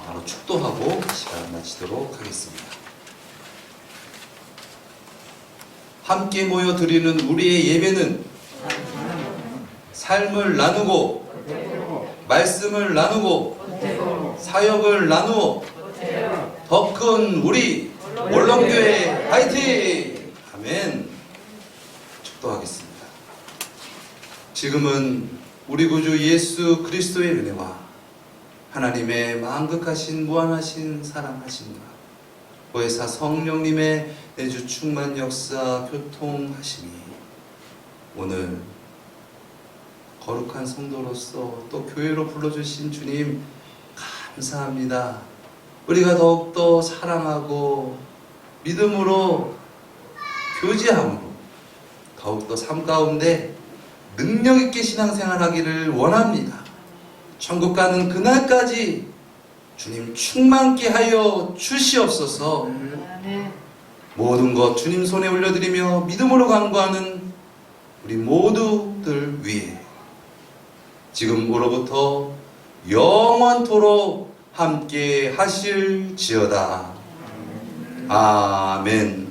바로 축도하고 시간 마치도록 하겠습니다. 함께 모여 드리는 우리의 예배는 삶을 나누고 말씀을 나누고 사역을 나누어 더 큰 우리 원론교회 화이팅! 아멘. 축도하겠습니다. 지금은 우리 구주 예수 그리스도의 은혜와 하나님의 만극하신 무한하신 사랑하심과 보혜사 성령님의 내주 충만 역사 교통하심이 오늘 거룩한 성도로서 또 교회로 불러주신 주님 감사합니다. 우리가 더욱더 사랑하고 믿음으로 교제함으로 더욱더 삶 가운데 능력있게 신앙생활하기를 원합니다. 천국 가는 그날까지 주님 충만케 하여 주시옵소서. 모든 것 주님 손에 올려드리며 믿음으로 간구하는 우리 모두들 위해 지금으로부터 영원토록 함께 하실지어다. 아멘.